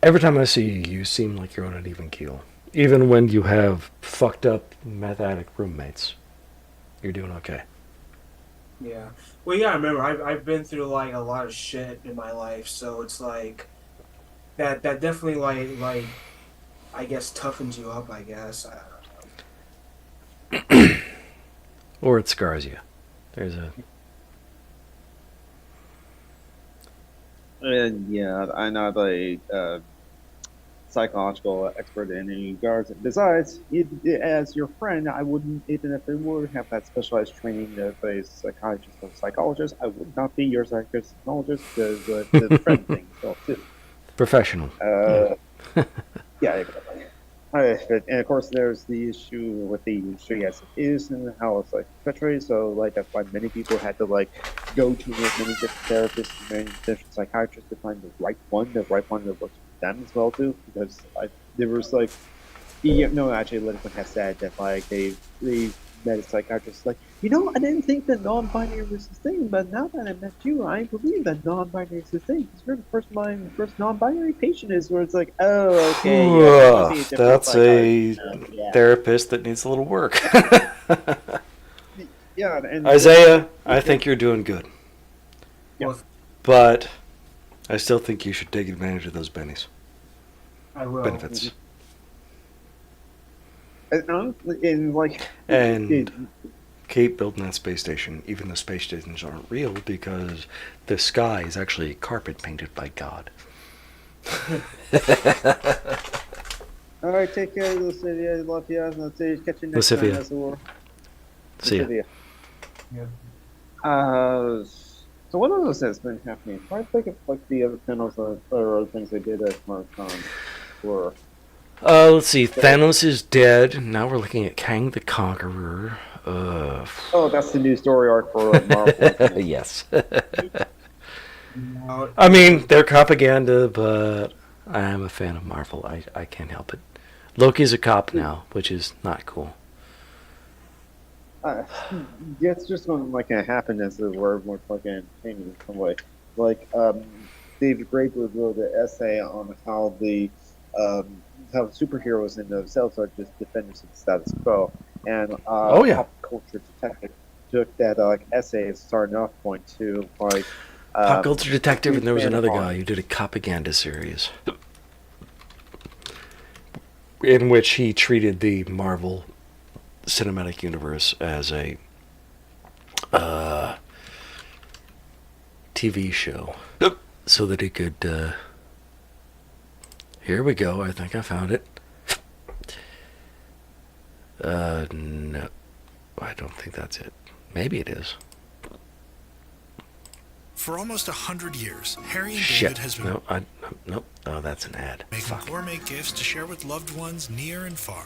Every time I see you, you seem like you're on an even keel. Even when you have fucked up meth addict roommates, you're doing okay. Yeah. Well, yeah. Remember, I've been through like a lot of shit in my life, so it's like that definitely like I guess toughens you up. I guess. I Or it scars you. There's a And yeah, I'm not a psychological expert in any regards. Besides, as your friend, I wouldn't, even if I would have that specialized training of a psychiatrist or psychologist, I would not be your psychologist because the friend thing still too. professional. Uh, yeah, exactly. And of course, there's the issue with the industry as it is and how it's like perpetuated. So, like, that's why many people had to like go to many different therapists, many different psychiatrists to find the right one that works for them as well too. Because there was like, actually, Lincoln has said that like they met a psychiatrist like, I didn't think that non-binary was a thing, but now that I met you, I believe that non-binary is a thing. Because you're the first non-binary patient is where it's like, oh, okay, yeah, that must be a different That's a psychiatrist. Yeah, therapist that needs a little work. yeah, and Isaiah, I think you're doing good. Yeah. Well, But I still think you should take advantage of those I will. benefits. and like, And keep building that space station, even though space stations aren't real, because the sky is actually carpet painted by God. all right, take care, Lucia. Love you. I'll catch you next Lucifia. time. As well. See ya. Lucifia. Yeah. So what else has been happening? I think of like the other panels or other things they did at SmartCon were. Let's see. Thanos is dead. Now we're looking at Kang the Conqueror. Oh, that's the new story arc for Marvel. Yes. No, I mean, they're propaganda, but I am a fan of Marvel. I can't help it. Loki's a cop now, which is not cool. Yeah, it's just gonna happen as it were more fucking entertaining in some way. Like David Graeber wrote an essay on how superheroes in themselves are just defenders of the status quo, and Oh, yeah. Pop Culture Detective took that essay as a starting off point to like Pop Culture Detective, and there was expand another upon. guy who did a propaganda series in which he treated the Marvel Cinematic Universe as a TV show, so that he could. Here we go. I think I found it. No, I don't think that's it. Maybe it is. For almost 100 years, Harry and Shit. David has been Nope. Oh, that's an ad. making Fuck. gourmet gifts to share with loved ones near and far.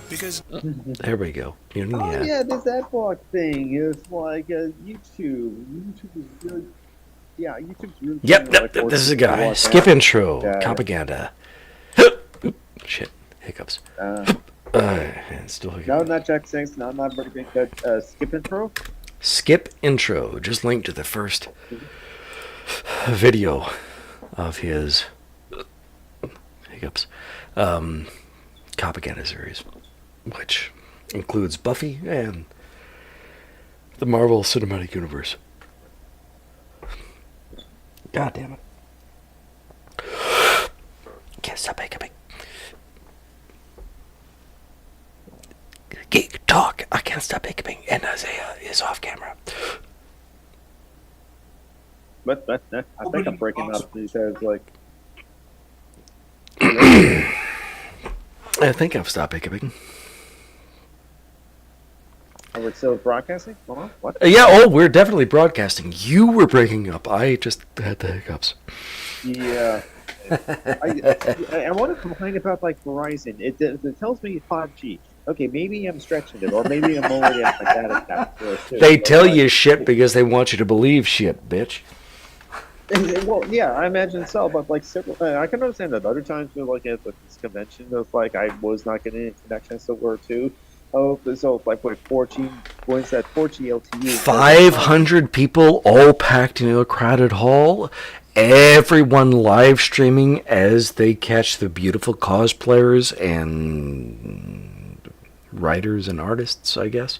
Because There we go. You know, Oh yeah. yeah, this AdBlock thing is like YouTube. YouTube is really, yeah, YouTube's really. Yep, like, this is a forcing you to guy. watch Skip ads. intro. Yeah. Propaganda. Shit. Hiccups. And still hiccups. No, not Jack Sings. No, not Burger King. Skip intro. Skip intro. Just link to the first video of his hiccups propaganda series, which includes Buffy and the Marvel Cinematic Universe. God damn it. Can't stop hiccuping. Geek talk. I can't stop hiccuping. And Isaiah is off camera. But I think I'm breaking up because like. I think I've stopped hiccuping. Are we still broadcasting? What? Yeah, oh, we're definitely broadcasting. You were breaking up. I just had the hiccups. Yeah. I want to complain about like Verizon. It tells me 5G. Okay, maybe I'm stretching it, or maybe I'm already at my data cap. They tell you shit because they want you to believe shit, bitch. Well, yeah, I imagine so, but like several, I can understand that other times we're like at this convention of like I was not getting any connections so were too. Oh, so like with 4G, when's that 4G LTE? 500 people all packed in a crowded hall. Everyone live streaming as they catch the beautiful cosplayers and writers and artists, I guess.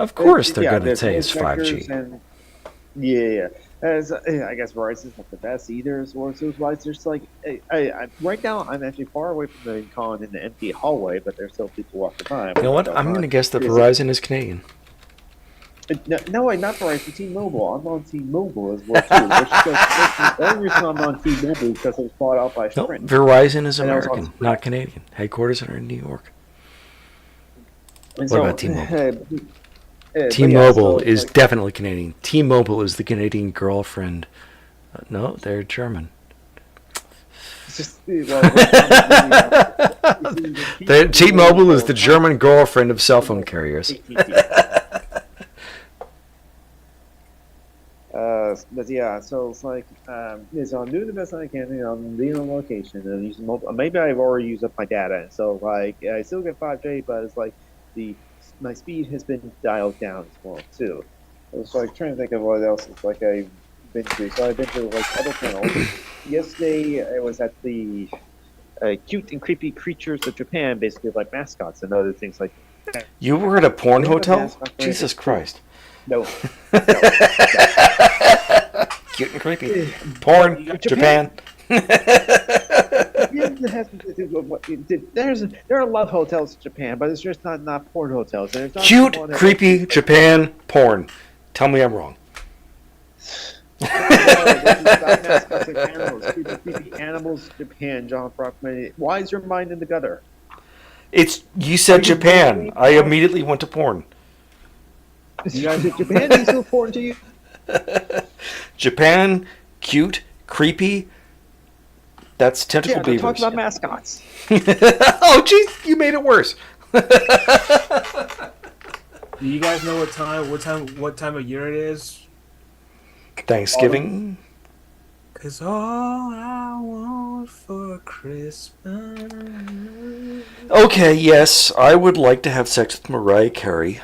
Of course they're Yeah, going to there's say it's inspectors 5G. and yeah. As I guess Verizon's not the best either, as far as those wise. There's like, right now I'm actually far away from the con in the empty hallway, but there's still people walking by. You know what? I'm going to guess that Verizon is Canadian. No, wait, not Verizon. T-Mobile. I'm on T-Mobile as well too. The only reason I'm on T-Mobile is because it was bought out by No, Sprint. Verizon is And I was on American, Sprint. not Canadian. Headquarters are in New York. And What about T-Mobile? but yeah, T-Mobile so, is like, definitely Canadian. T-Mobile is the Canadian girlfriend. No, they're German. it's just, well, T-Mobile is the German girlfriend of cell phone carriers. But yeah, so it's like, so I'm doing the best I can. I'm being on location and using mobile. Maybe I've already used up my data, so like I still get 5G, but it's like my speed has been dialed down as well too. I was like trying to think of what else it's like I've been to. So I've been to like other panels. Yesterday I was at the cute and creepy creatures of Japan, basically like mascots and other things like that. You were at a porn We have a hotel? mascot for Jesus it. Christ. No. Cute and creepy. Porn, Japan. There are a lot of hotels in Japan, but it's just not porn hotels. There's not Cute, one that- creepy, Japan, porn. Tell me I'm wrong. Creepy animals, Japan, John Brockman. Why is your mind in the gutter? You said Japan. I immediately went to porn. You guys, Japan is so important to you. Japan, cute, creepy. That's tentacle Yeah, they're beavers. talking about mascots. Oh, jeez, you made it worse. Do you guys know what time of year it is? Thanksgiving. 'Cause all I want for Christmas. Okay, yes, I would like to have sex with Mariah Carey.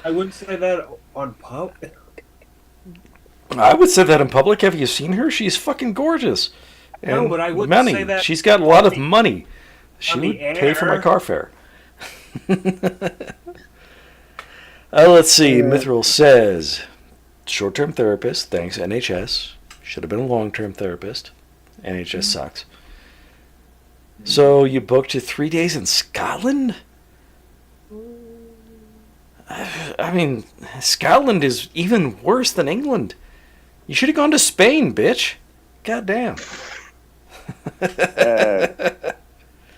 I wouldn't say that on pub. I would say that in public. Have you seen her? She's fucking gorgeous. No, And but I wouldn't money. say that She's got a lot of money. She on the would pay for my air. car fare. Let's see. Mithril says, short-term therapist, thanks NHS. Should have been a long-term therapist. NHS sucks. So you booked your 3 days in Scotland? I mean, Scotland is even worse than England. You should have gone to Spain, bitch. God damn.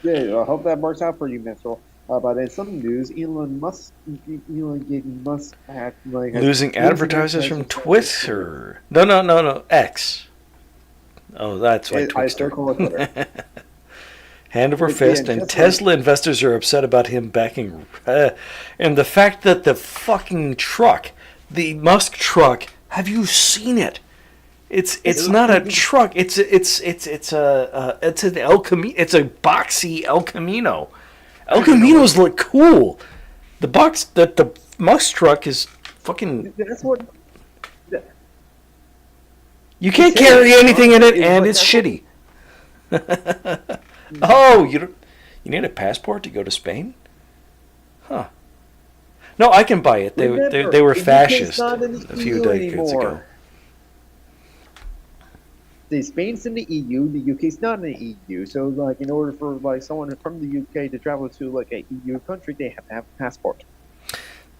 Yeah, I hope that works out for you, Mitchell. But in some news, Elon Musk act like Losing advertisers from Twitter. No. X. Oh, that's why I still Twitter. call it Twitter. Hand over Yeah, fist, and just Tesla investors are upset about him backing. And the fact that the fucking truck, the Musk truck, have you seen it? It's not a truck. It's an El Camino. It's a boxy El Camino. El Caminos look cool. The Musk truck is fucking. That's what. You can't carry anything in it, and it's shitty. Oh, you need a passport to go to Spain? Huh. No, I can buy it. They were fascist a few decades ago. Spain's in the EU, the UK's not in the EU. So, like, in order for like someone from the UK to travel to like a EU country, they have to have a passport.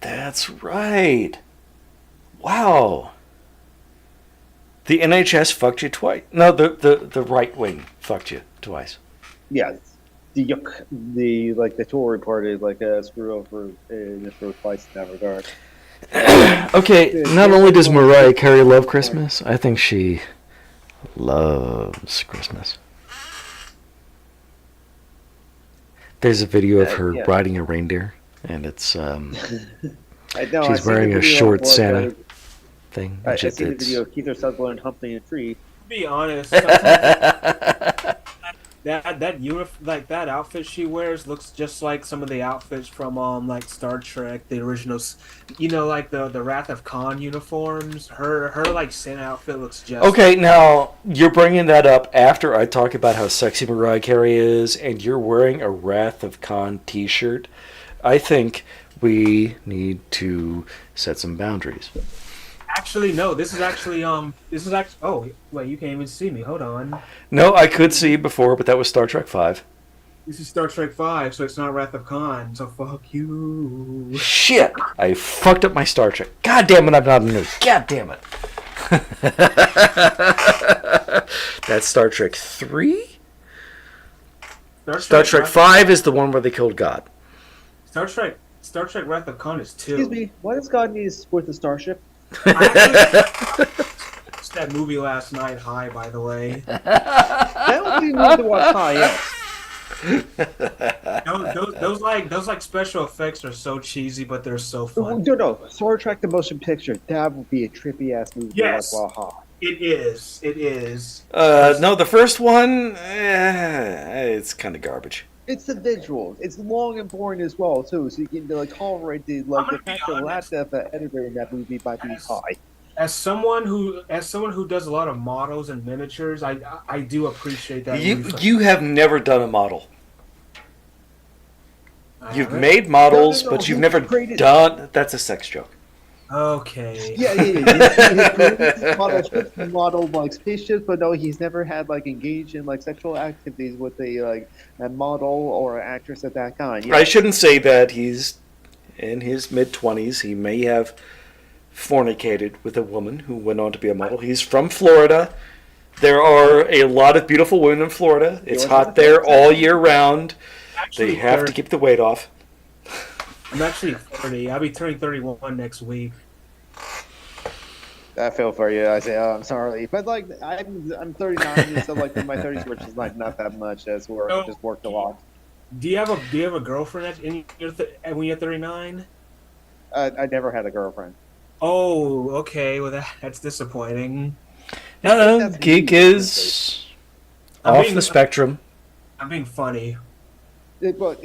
That's right. Wow. The NHS fucked you twice. No, the right wing fucked you twice. Yeah, the Tory party screw over Mr. Twice in that regard. Okay, not only does Mariah Carey love Christmas, I think she loves Christmas. There's a video of her Yeah. riding a reindeer, and it's I know, she's wearing a short Santa thing. I which seen the it's- video of Keith Sutherland humping a tree. To be honest, that outfit she wears looks just like some of the outfits from like Star Trek, the originals. Like the Wrath of Khan uniforms. Her like Santa outfit looks just. Okay, now you're bringing that up after I talk about how sexy Mariah Carey is, and you're wearing a Wrath of Khan T-shirt. I think we need to set some boundaries. Actually, no. This is actually. Oh, wait. You can't even see me. Hold on. No, I could see before, but that was Star Trek V. This is Star Trek V, so it's not Wrath of Khan. So fuck you. Shit! I fucked up my Star Trek. God damn it! I'm not a nerd. God damn it! That's Star Trek 3. Star Trek 5 is the one where they killed God. Star Trek Wrath of Khan is 2. Excuse me, why does God need to support the starship? I watched that movie last night. High, by the way. That would be need to watch High, yes. Those special effects are so cheesy, but they're so fun. No. Star Trek the Motion Picture. That would be a trippy ass movie. Yes. Like Waha. It is. No, the first one, it's kind of garbage. It's the visuals. It's long and boring as well too, so you can tolerate the fact that lack of editor in that movie might be high. As someone who does a lot of models and miniatures, I do appreciate that. You have never done a model. You've made models, No, but you've never done. That's a sex joke. Okay. Yeah. He's modeled like spaceships, but no, he's never had engaged in sexual activities with a model or actress of that kind. Yeah. I shouldn't say that. He's in his mid-20s. He may have fornicated with a woman who went on to be a model. He's from Florida. There are a lot of beautiful women in Florida. It's hot there all year round. They have to keep the weight off. I'm actually 30. I'll be turning 31 next week. I feel for you. I say, I'm sorry, but I'm 39, so in my 30s, which is not that much as we're just worked a lot. Do you have a girlfriend when you're 39? I never had a girlfriend. Oh, okay. Well, that's disappointing. No, geek is off the spectrum. I'm being funny. So by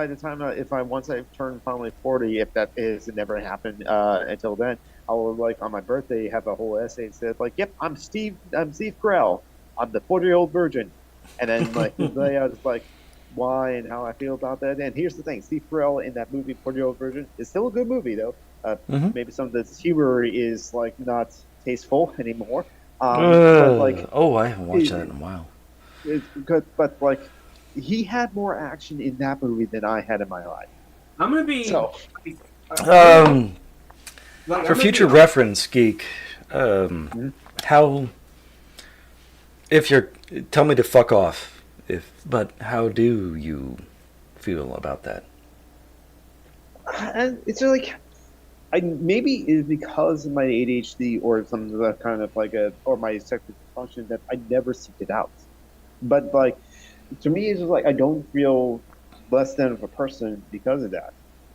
the time once I turn finally 40, if that is never happened until then, I will on my birthday have a whole essay that says yep, I'm Steve Carell, I'm the 40-year-old virgin, and then lay out why and how I feel about that. And here's the thing: Steve Carell in that movie 40-year-old virgin is still a good movie though. Maybe some of the humor is not tasteful anymore. I haven't watched that in a while. It's good, but he had more action in that movie than I had in my life. I'm gonna be for future reference, geek. How? If you're tell me to fuck off. But how do you feel about that? And it's maybe it's because of my ADHD or some kind of or my sexual dysfunction that I never seek it out. But to me, it's just I don't feel less than of a person because of that.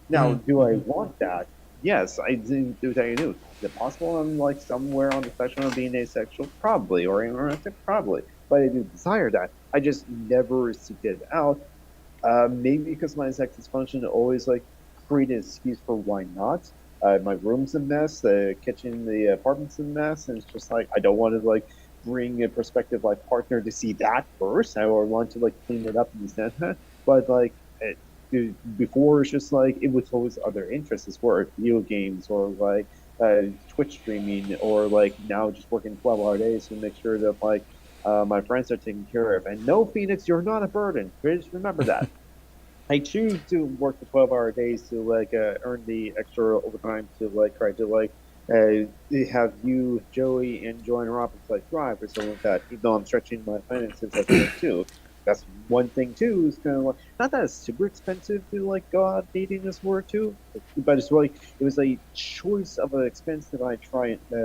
Now, do I want that? Yes, I do that. Is it possible I'm somewhere on the spectrum of being asexual? Probably, or anorexic? Probably. But I do desire that. I just never seek it out. Maybe because my sex dysfunction always create an excuse for why not. My room's a mess. The kitchen, the apartment's a mess, and it's just I don't want to bring a prospective partner to see that first. I would want to clean it up and understand that. But before it's just it was always other interests as well, video games or Twitch streaming or now just working 12-hour days to make sure that my friends are taken care of. And no, Phoenix, you're not a burden. Just remember that. I choose to work the 12-hour days to earn the extra overtime to try to have you, Joey, and Joanne Robbins thrive or something like that. Even though I'm stretching my finances too. That's one thing too. Is kind of not that it's super expensive to go out dating this work too, but it's it was a choice of an expense that I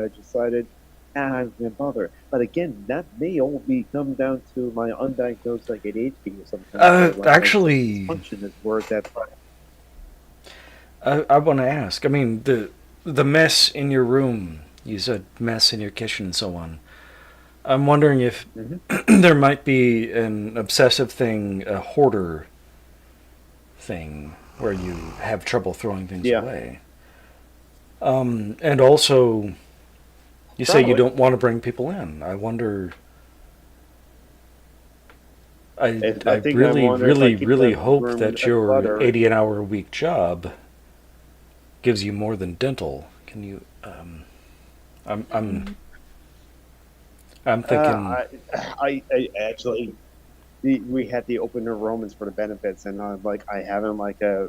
decided. And I didn't bother. But again, that may all come down to my undiagnosed ADHD or something. Actually, function is word that. I want to ask. I mean, the mess in your room. You said mess in your kitchen and so on. I'm wondering if Mm-hmm. there might be an obsessive thing, a hoarder thing, where you have trouble throwing things Yeah. away. And also, you say you Probably. don't want to bring people in. I wonder. I think I really, wonder if I really, keep really that hope room that with your clutter. 80 an hour a week job gives you more than dental. Can you? I'm thinking. I actually, we had the open enrollments for the benefits, and I haven't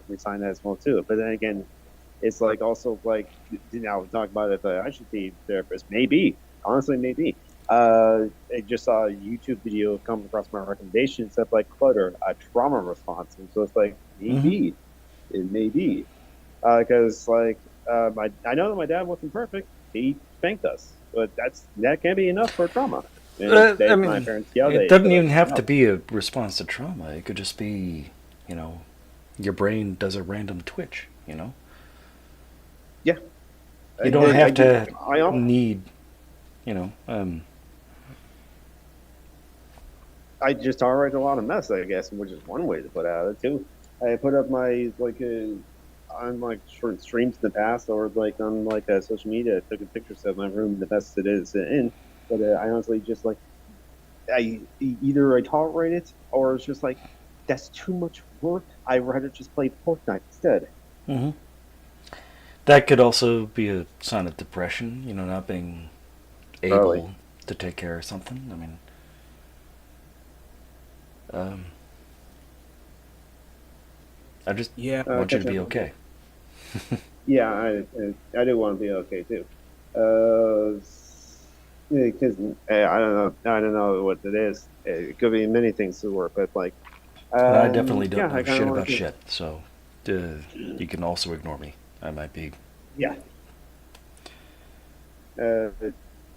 resigned that as well too. But then again, it's like also like talk about it. I should be therapist, maybe honestly, maybe. I just saw a YouTube video come across my recommendations of like clutter, trauma response, and so it's like maybe it may be because I know that my dad wasn't perfect. He spanked us, but that can't be enough for trauma. And I my mean, parents yelled at it each doesn't other. even have to No. be a response to trauma. It could just be, your brain does a random twitch. Yeah. You don't have to I need, I just tolerate a lot of mess, I guess, which is one way to put out it too. I put up my on short streams in the past, or on social media. I took pictures of my room, the best it is in. But I honestly just either I tolerate it, or it's just like that's too much work. I'd rather just play Fortnite instead. hmm that could also be a sign of depression. Not being able Probably. to take care of something. I mean, I just want you to be okay. Yeah, I do want to be okay too. Because I don't know what it is. It could be many things to work, but I definitely don't yeah, know I kinda shit wanna about do- shit, so you can also ignore me. I might be. Yeah. Uh,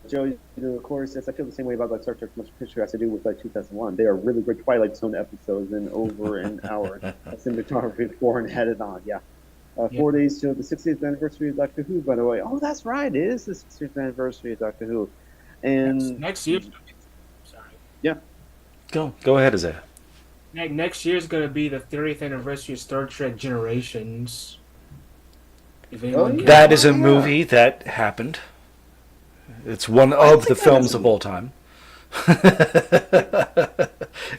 Joe, of course, says I feel the same way about Star Trek Motion Picture as I do with 2001. They are really great Twilight Zone episodes in over an hour. Cinematography before and headed on. Yeah. 4 days till the 60th anniversary of Doctor Who, by the way. Oh, that's right. It is the 60th anniversary of Doctor Who. And Next year. Sorry. yeah. Go ahead, Isaiah. Next year is going to be the 30th anniversary of Star Trek Generations. If anyone cares. That is a movie that happened. It's one of the films of all time.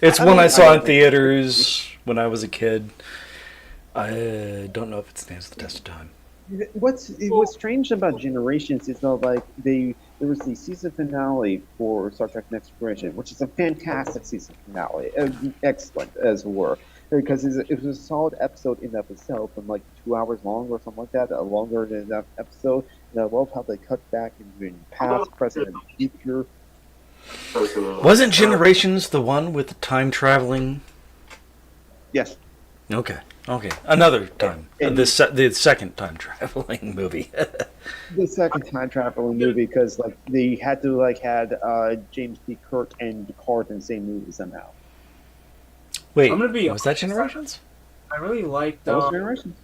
It's one I saw in theaters when I was a kid. I don't know if it stands the test of time. What's strange about Generations is there was the season finale for Star Trek Next Generation, which is a fantastic season finale, excellent as it were, because it was a solid episode in and of itself, and 2 hours long or something like that, a longer than enough episode. And I love how they cut back in past, present, and future. Wasn't Generations the one with the time traveling? Yes. Okay. Another time. The second time traveling movie. The second time traveling movie, because they had to had James T. Kirk and Picard in the same movie somehow. Wait, I'm gonna be was that Generations? I really like That was Generations.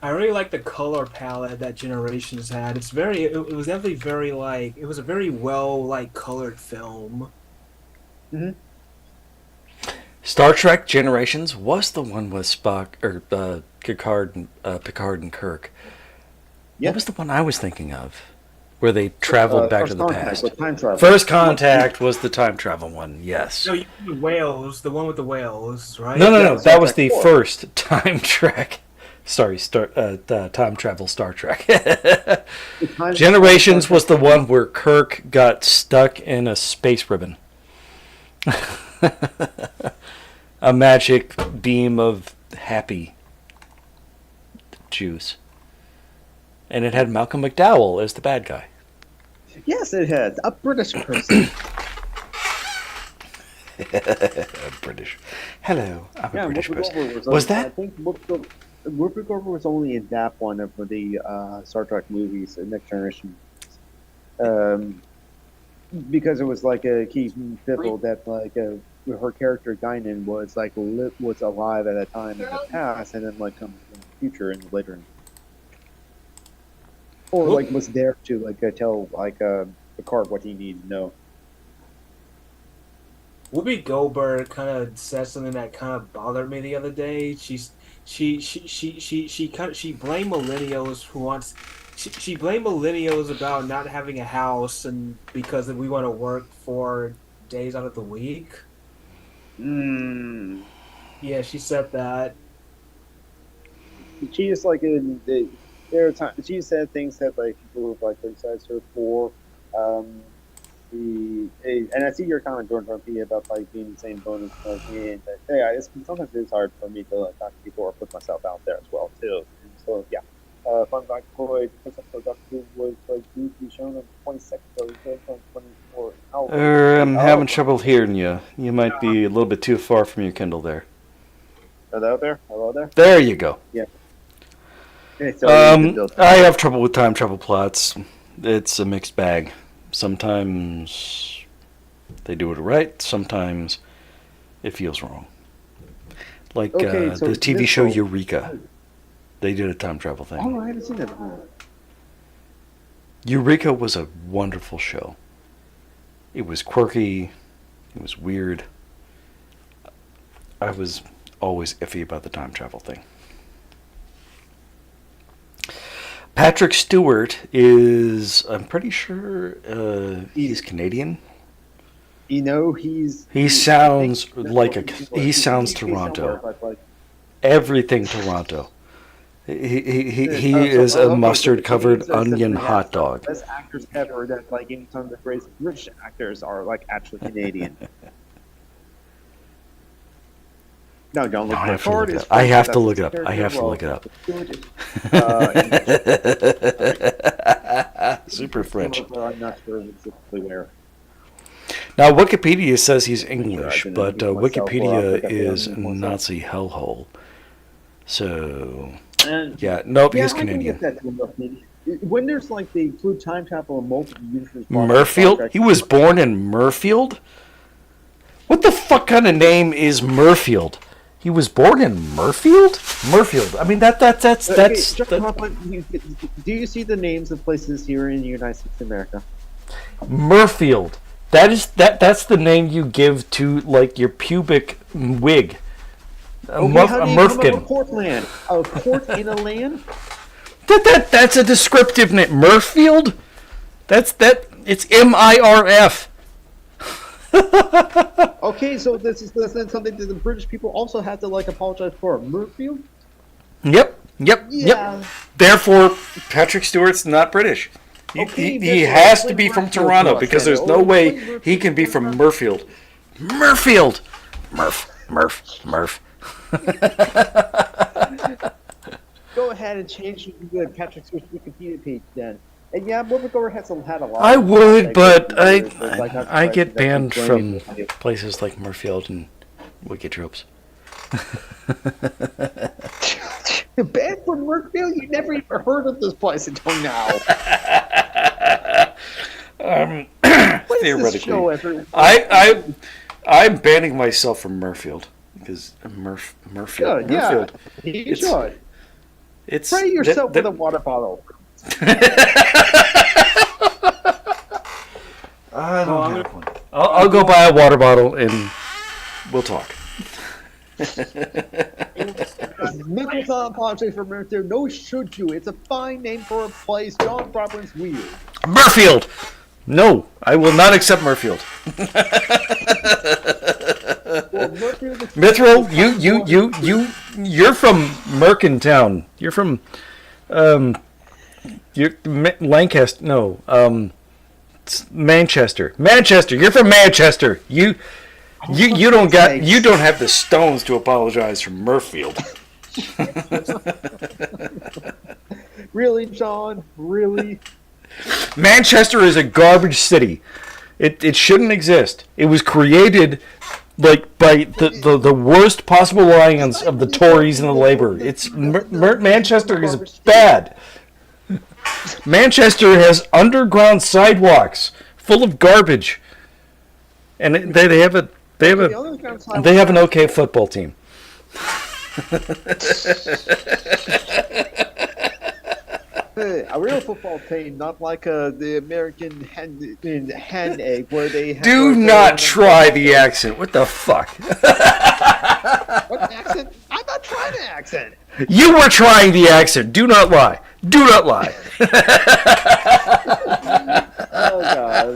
I really like the color palette that Generations had. It was definitely very it was a very well colored film. Mm-hmm. Star Trek Generations was the one with Spock or Picard and Kirk. Yeah. What was the one I was thinking of, where they traveled back to the past? With time travel. First Contact was the time travel one. Yes. No, you mean the whales, the one with the whales, right? No. That was the 4. first time track. Sorry, time travel Star Trek. Generations was the one where Kirk got stuck in a space ribbon. A magic beam of happy juice. And it had Malcolm McDowell as the bad guy. Yes, it has. A British person. British. Hello, I'm a British Whoopi person. Goldberg Was that? I think Whoopi Goldberg was only in that one of the Star Trek movies, Next Generation. Because it was a key pivotal that her character Guinan was was alive at a time in the past, and then come in the future and later, or was there to tell Picard what he needed to know. Whoopi Goldberg kind of said something that kind of bothered me the other day. She blamed millennials who wants. She blamed millennials about not having a house and because we want to work 4 days out of the week. Yeah, she said that. She is like there are times she said things that like people have like criticized her for. And I see your comment, Jordan, from me about like being the same bonus like me. And yeah, sometimes it's hard for me to like talk to people or put myself out there as well too. And so yeah, fun fact: Floyd, the first episode of Doctor Who was like due to be shown on the 22nd, so it's on 24 hours. I'm having trouble hearing you. You might be a little bit too far from your Kindle there. Hello there. Hello there. There you go. Yeah. Okay, so I have trouble with time travel plots. It's a mixed bag. Sometimes they do it right. Sometimes it feels wrong. Like so the TV show Mithril. Eureka. They did a time travel thing. Oh, I haven't seen that before. Eureka was a wonderful show. It was quirky. It was weird. I was always iffy about the time travel thing. Patrick Stewart is, I'm pretty sure, he's Canadian. You know, He sounds he sounds Toronto. Everything Toronto. He is a mustard-covered onion hot dog. Best actors ever that like in some of the greatest British actors are like actually Canadian. No, don't look at it. I have to look it up. I have to look it up. Super French. I'm not sure specifically where. Now, Wikipedia says he's English, but Wikipedia is Nazi hellhole. So, yeah, nope, he's Canadian. When there's like they include time travel in multiple universes. Murfield? He was born in Murfield? What the fuck kind of name is Murfield? He was born in Murfield? Murfield. I mean, that's. Do you see the names of places here in the United States of America? Murfield. That's the name you give to like your pubic wig. A Murfkin. Portland. A port in a land. That's a descriptive name. Murfield. It's MIRF. Okay, so this is something that the British people also have to like apologize for. Murfield? Yep. Yeah. Therefore, Patrick Stewart's not British. He has to be from Toronto because there's no way he can be from Murfield. Murfield! Murph. Go ahead and change the Patrick Stewart's Wikipedia page then. And yeah, Whoopi has had a lot. I would, but I get banned from places like Murfield and Wikitropes. Banned from Murfield? You never even heard of this place until now. Theoretically, I'm banning myself from Murfield because Murfield. Yeah, you should. Spray yourself with a water bottle. I don't have one. I'll go buy a water bottle and we'll talk. Nicholas on apologize for Murfield. No, should you? It's a fine name for a place. John Roberts weird. Murfield. No, I will not accept Murfield. Mithril, you're from Mercantown. You're from Lancaster. No, Manchester. You're from Manchester. You don't have the stones to apologize for Murfield. Really, John? Really? Manchester is a garbage city. It shouldn't exist. It was created like by the worst possible alliance of the Tories and the Labour. It's Manchester is bad. Manchester has underground sidewalks full of garbage, and they have an okay football team. A real football team, not like the American hand egg, where they have Do not try the accent. What the fuck? What accent? I'm not trying an accent. You were trying the accent. Do not lie. Do not lie. Oh god.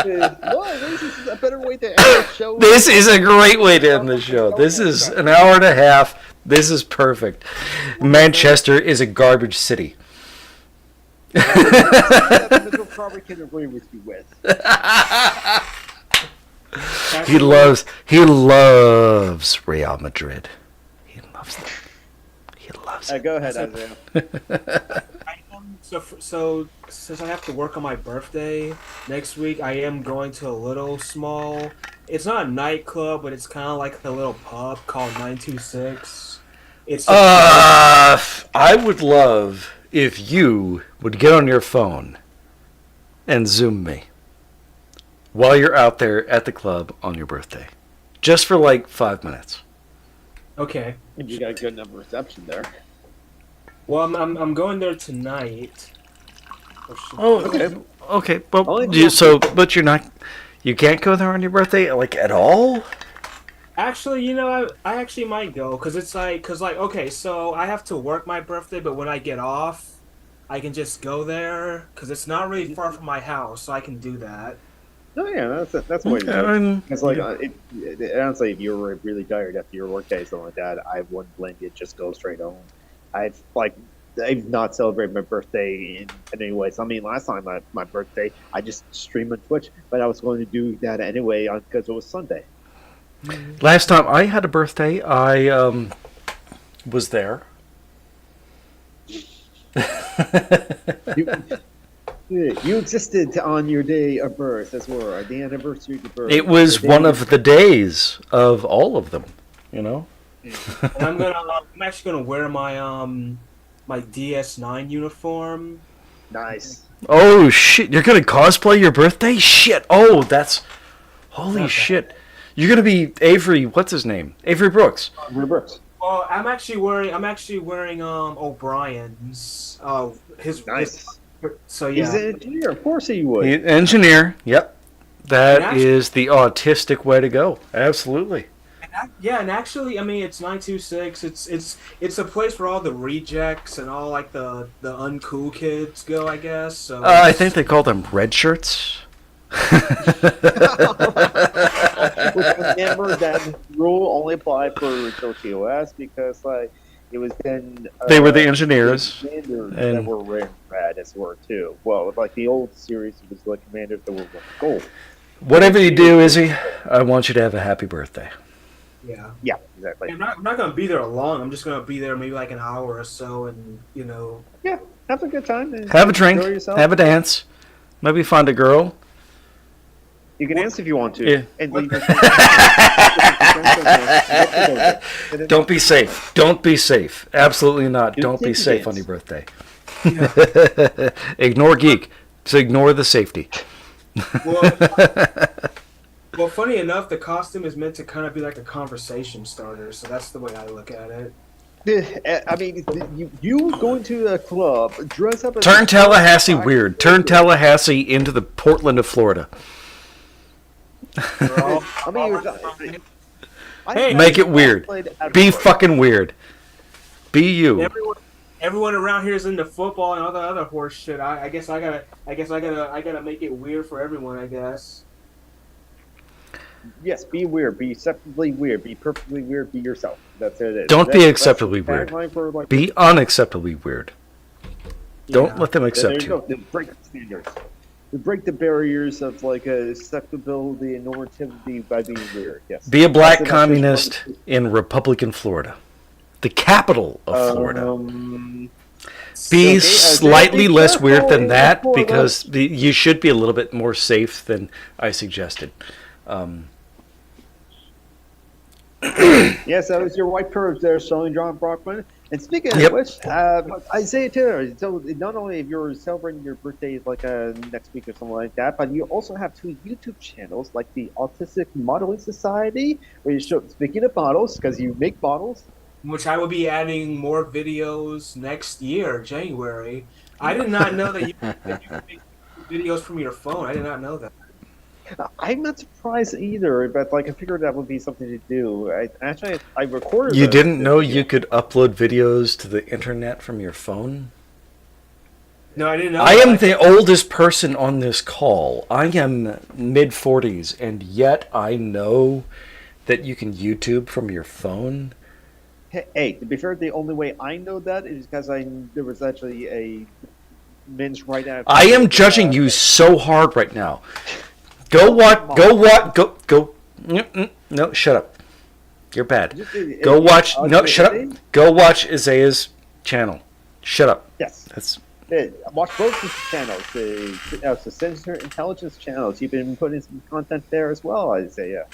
Well, this is a better way to end the show. This is a great way to end the show. This is an hour and a half. This is perfect. Manchester is a garbage city. That Mitchell probably can agree with you with. He loves Real Madrid. He loves them. He loves it. Go ahead, Isaiah. So since I have to work on my birthday next week, I am going to a little small. It's not a nightclub, but it's kind of like a little pub called 926. It's. I would love if you would get on your phone and Zoom me while you're out there at the club on your birthday, just for like 5 minutes. Okay. You got a good enough reception there. Well, I'm going there tonight. Oh, okay. Well, but you can't go there on your birthday, like, at all? Actually, I actually might go, okay, so I have to work my birthday, but when I get off, I can just go there, because it's not really far from my house, so I can do that. Oh yeah, that's what it's like. Honestly, if you were really tired after your workday, something like that, I wouldn't blame you. Just go straight home. I've not celebrated my birthday in any way. So I mean, last time my birthday, I just streamed on Twitch, but I was going to do that anyway because it was Sunday. Last time I had a birthday, I was there. You existed on your day of birth as well, the anniversary of your birth. It was one of the days of all of them, you know. And I'm actually gonna wear my my DS9 uniform. Nice. Oh shit! You're gonna cosplay your birthday? Shit! Oh, that's holy shit! You're gonna be Avery. What's his name? Avery Brooks. Avery Brooks. Well, I'm actually wearing O'Brien's his nice. So yeah, he's an engineer. Of course he would. Engineer. Yep. That is the autistic way to go. Absolutely. And actually, I mean, it's 926. It's a place where all the rejects and all like the uncool kids go, I guess. So I think they call them red shirts. Remember that rule only applied for TOS because it was then they were the engineers and that were wearing red as well too. Well, like the old series, it was the commanders that were wearing gold. Whatever you do, Izzy, I want you to have a happy birthday. Yeah. Yeah, exactly. I'm not gonna be there long. I'm just gonna be there maybe like an hour or so, and Yeah, have a good time. Have a drink. Have a dance. Maybe find a girl. You can dance if you want to. Yeah. And Don't be safe. Don't be safe. Absolutely not. Don't be safe on your birthday. Yeah. Ignore geek. So ignore the safety. Well, funny enough, the costume is meant to kind of be like a conversation starter, so that's the way I look at it. I mean, you going to a club, dress up as Turn Tallahassee weird. Turn Tallahassee into the Portland of Florida. Make it weird. Be fucking weird. Be you. Everyone around here is into football and all the other horse shit. I guess I gotta make it weird for everyone. I guess. Yes, be weird. Be acceptably weird. Be perfectly weird. Be yourself. That's it. Don't be acceptably weird. Be unacceptably weird. Don't let them accept you. Break the standards. Break the barriers of acceptability and normativity by being weird. Yes. Be a black communist in Republican Florida, the capital of Florida. Be slightly less weird than that because you should be a little bit more safe than I suggested. Yes, that was your white perv there, showing John Brockman. And speaking of which, Isaiah Taylor, so not only if you're celebrating your birthday next week or something like that, but you also have 2 YouTube channels, like the Autistic Modeling Society, where you show, speaking of models, because you make models. Which I will be adding more videos next year, January. I did not know that you could make videos from your phone. I did not know that. I'm not surprised either, but like I figured that would be something to do. I recorded. You didn't know you could upload videos to the internet from your phone? No, I didn't know. I am the oldest person on this call. I am mid-40s, and yet I know that you can YouTube from your phone. Hey, to be fair, the only way I know that is because there was actually a men's right now. I am judging you so hard right now. Go watch. Go. No, shut up. You're bad. Go watch. No, shut up. Go watch Isaiah's channel. Shut up. Yes. That's. Watch both his channels, the Sensor Intelligence channels. You've been putting some content there as well, Isaiah.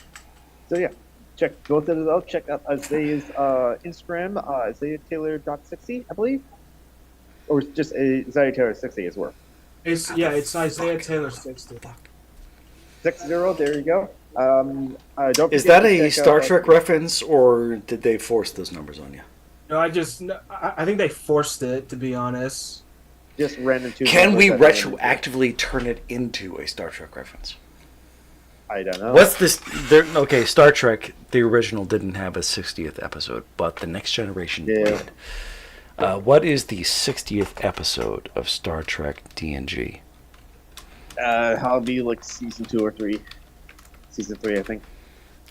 So yeah, check both of those out. Check out Isaiah's Instagram, IsaiahTaylor.60, I believe, or just Isaiah Taylor 60 as well. It's Isaiah Taylor 60. 60. There you go. Don't Is forget that to a check Star out, Trek reference, or did they force those numbers on you? No, I think they forced it, to be honest. Just random two. Can we numbers retroactively turn it into a Star Trek reference? I don't know. What's this? Okay, Star Trek, the original, didn't have a 60th episode, but the Next Generation did. What is the 60th episode of Star Trek TNG? I'll be like season 2 or 3. Season 3, I think.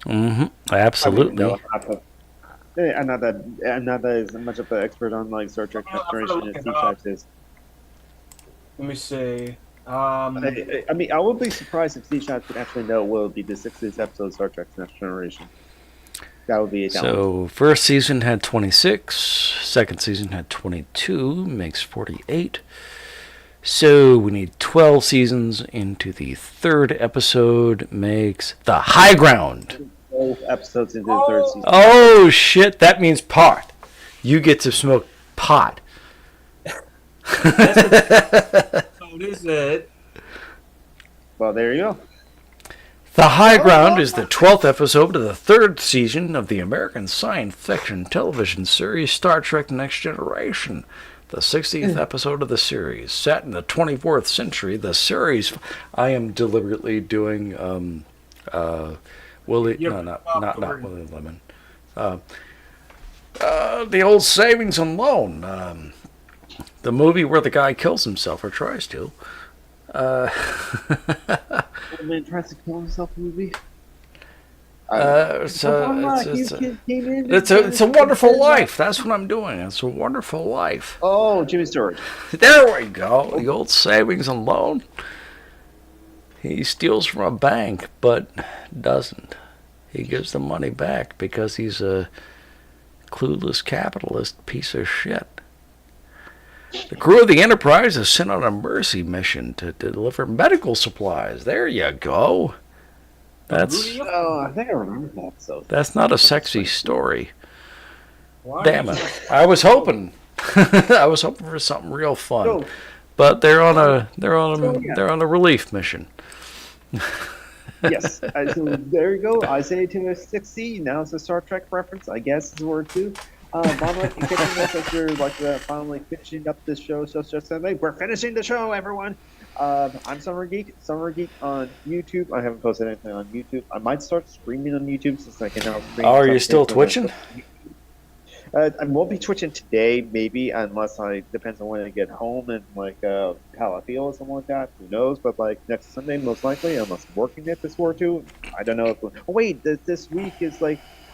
Mm-hmm. Absolutely. I'm not that as much of an expert on like Star Trek Next Generation as Steve is. Let me see. I mean, I would be surprised if Steve Shots could actually know what would be the 60th episode of Star Trek Next Generation. That would be a challenge. So, first season had 26, second season had 22, makes 48. So, we need 12 seasons into the third episode, makes The High Ground. 12 episodes into the third season. Oh, shit, that means pot. You get to smoke pot. So is it? Well, there you go. The High Ground is the 12th episode of the third season of the American science fiction television series Star Trek Next Generation. The 60th episode of the series. Set in the 24th century, the series... I am deliberately doing... Willie... No, not Willie Lemon. The old Savings and Loan. The movie where the guy kills himself, or tries to. Old man tries to kill himself movie. It's a Wonderful Life. That's what I'm doing. It's a Wonderful Life. Oh, Jimmy Stewart. There we go. The old Savings and Loan. He steals from a bank, but doesn't. He gives the money back because he's a clueless capitalist piece of shit. The crew of the Enterprise is sent on a mercy mission to deliver medical supplies. There you go. That's... Oh, I think I remember that episode. That's not a sexy story. Why? Damn it! I was hoping, I was hoping for something real fun, No. but they're on a relief mission. Yes. So there you go. Isaiah Taylor 60. Now it's a Star Trek reference. I guess is word 2. Bob, like, you catching us as we're finally finishing up this show. So just Sunday, we're finishing the show, everyone. I'm Summer Geek on YouTube. I haven't posted anything on YouTube. I might start streaming on YouTube since I can now stream. Oh, are you still twitching? I won't be twitching today, maybe, unless depends on when I get home and how I feel or something like that. Who knows? But next Sunday, most likely, unless I'm working at this war too. I don't know. This week is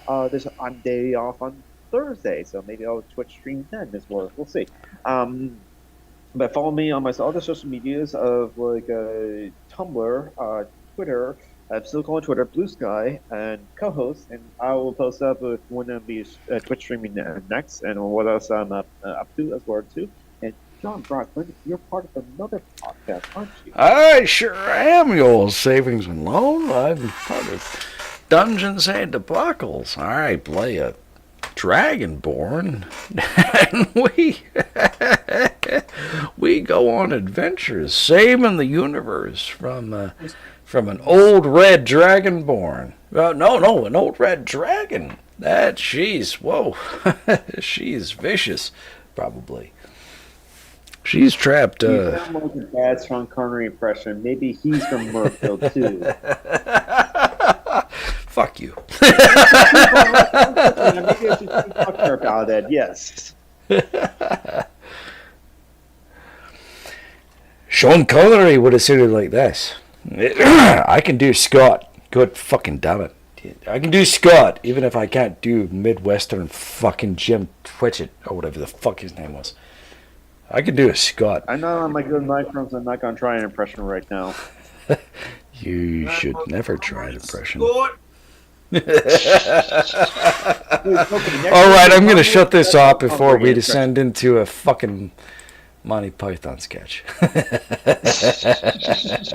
I'm day off on Thursday, so maybe I'll Twitch stream then as well. We'll see. But follow me on my other social medias of Tumblr, Twitter. I'm still calling Twitter Blue Sky, and co-host, and I will post up with when I'll be Twitch streaming next, and what else I'm up to as well too. And John Brockman, you're part of another podcast, aren't you? I sure am, you old Savings and Loan. I'm part of Dungeons and Debacles. I play a Dragonborn, and we go on adventures, saving the universe from an old red Dragonborn. No, an old red dragon. She's vicious, probably. She's trapped. You sound like a bad Sean Connery impression. Maybe he's from Murphville too. Fuck you. Maybe I should talk to her about it. Yes. Sean Connery would have suited like this. I can do Scott. Good fucking damn it. I can do Scott, even if I can't do Midwestern fucking Jim Twitchett, or whatever the fuck his name was. I can do a Scott. I know I'm a good microphones. So I'm not going to try an impression right now. You should never try an impression. Scott. Alright, I'm going to shut this off before we descend into a fucking Monty Python sketch.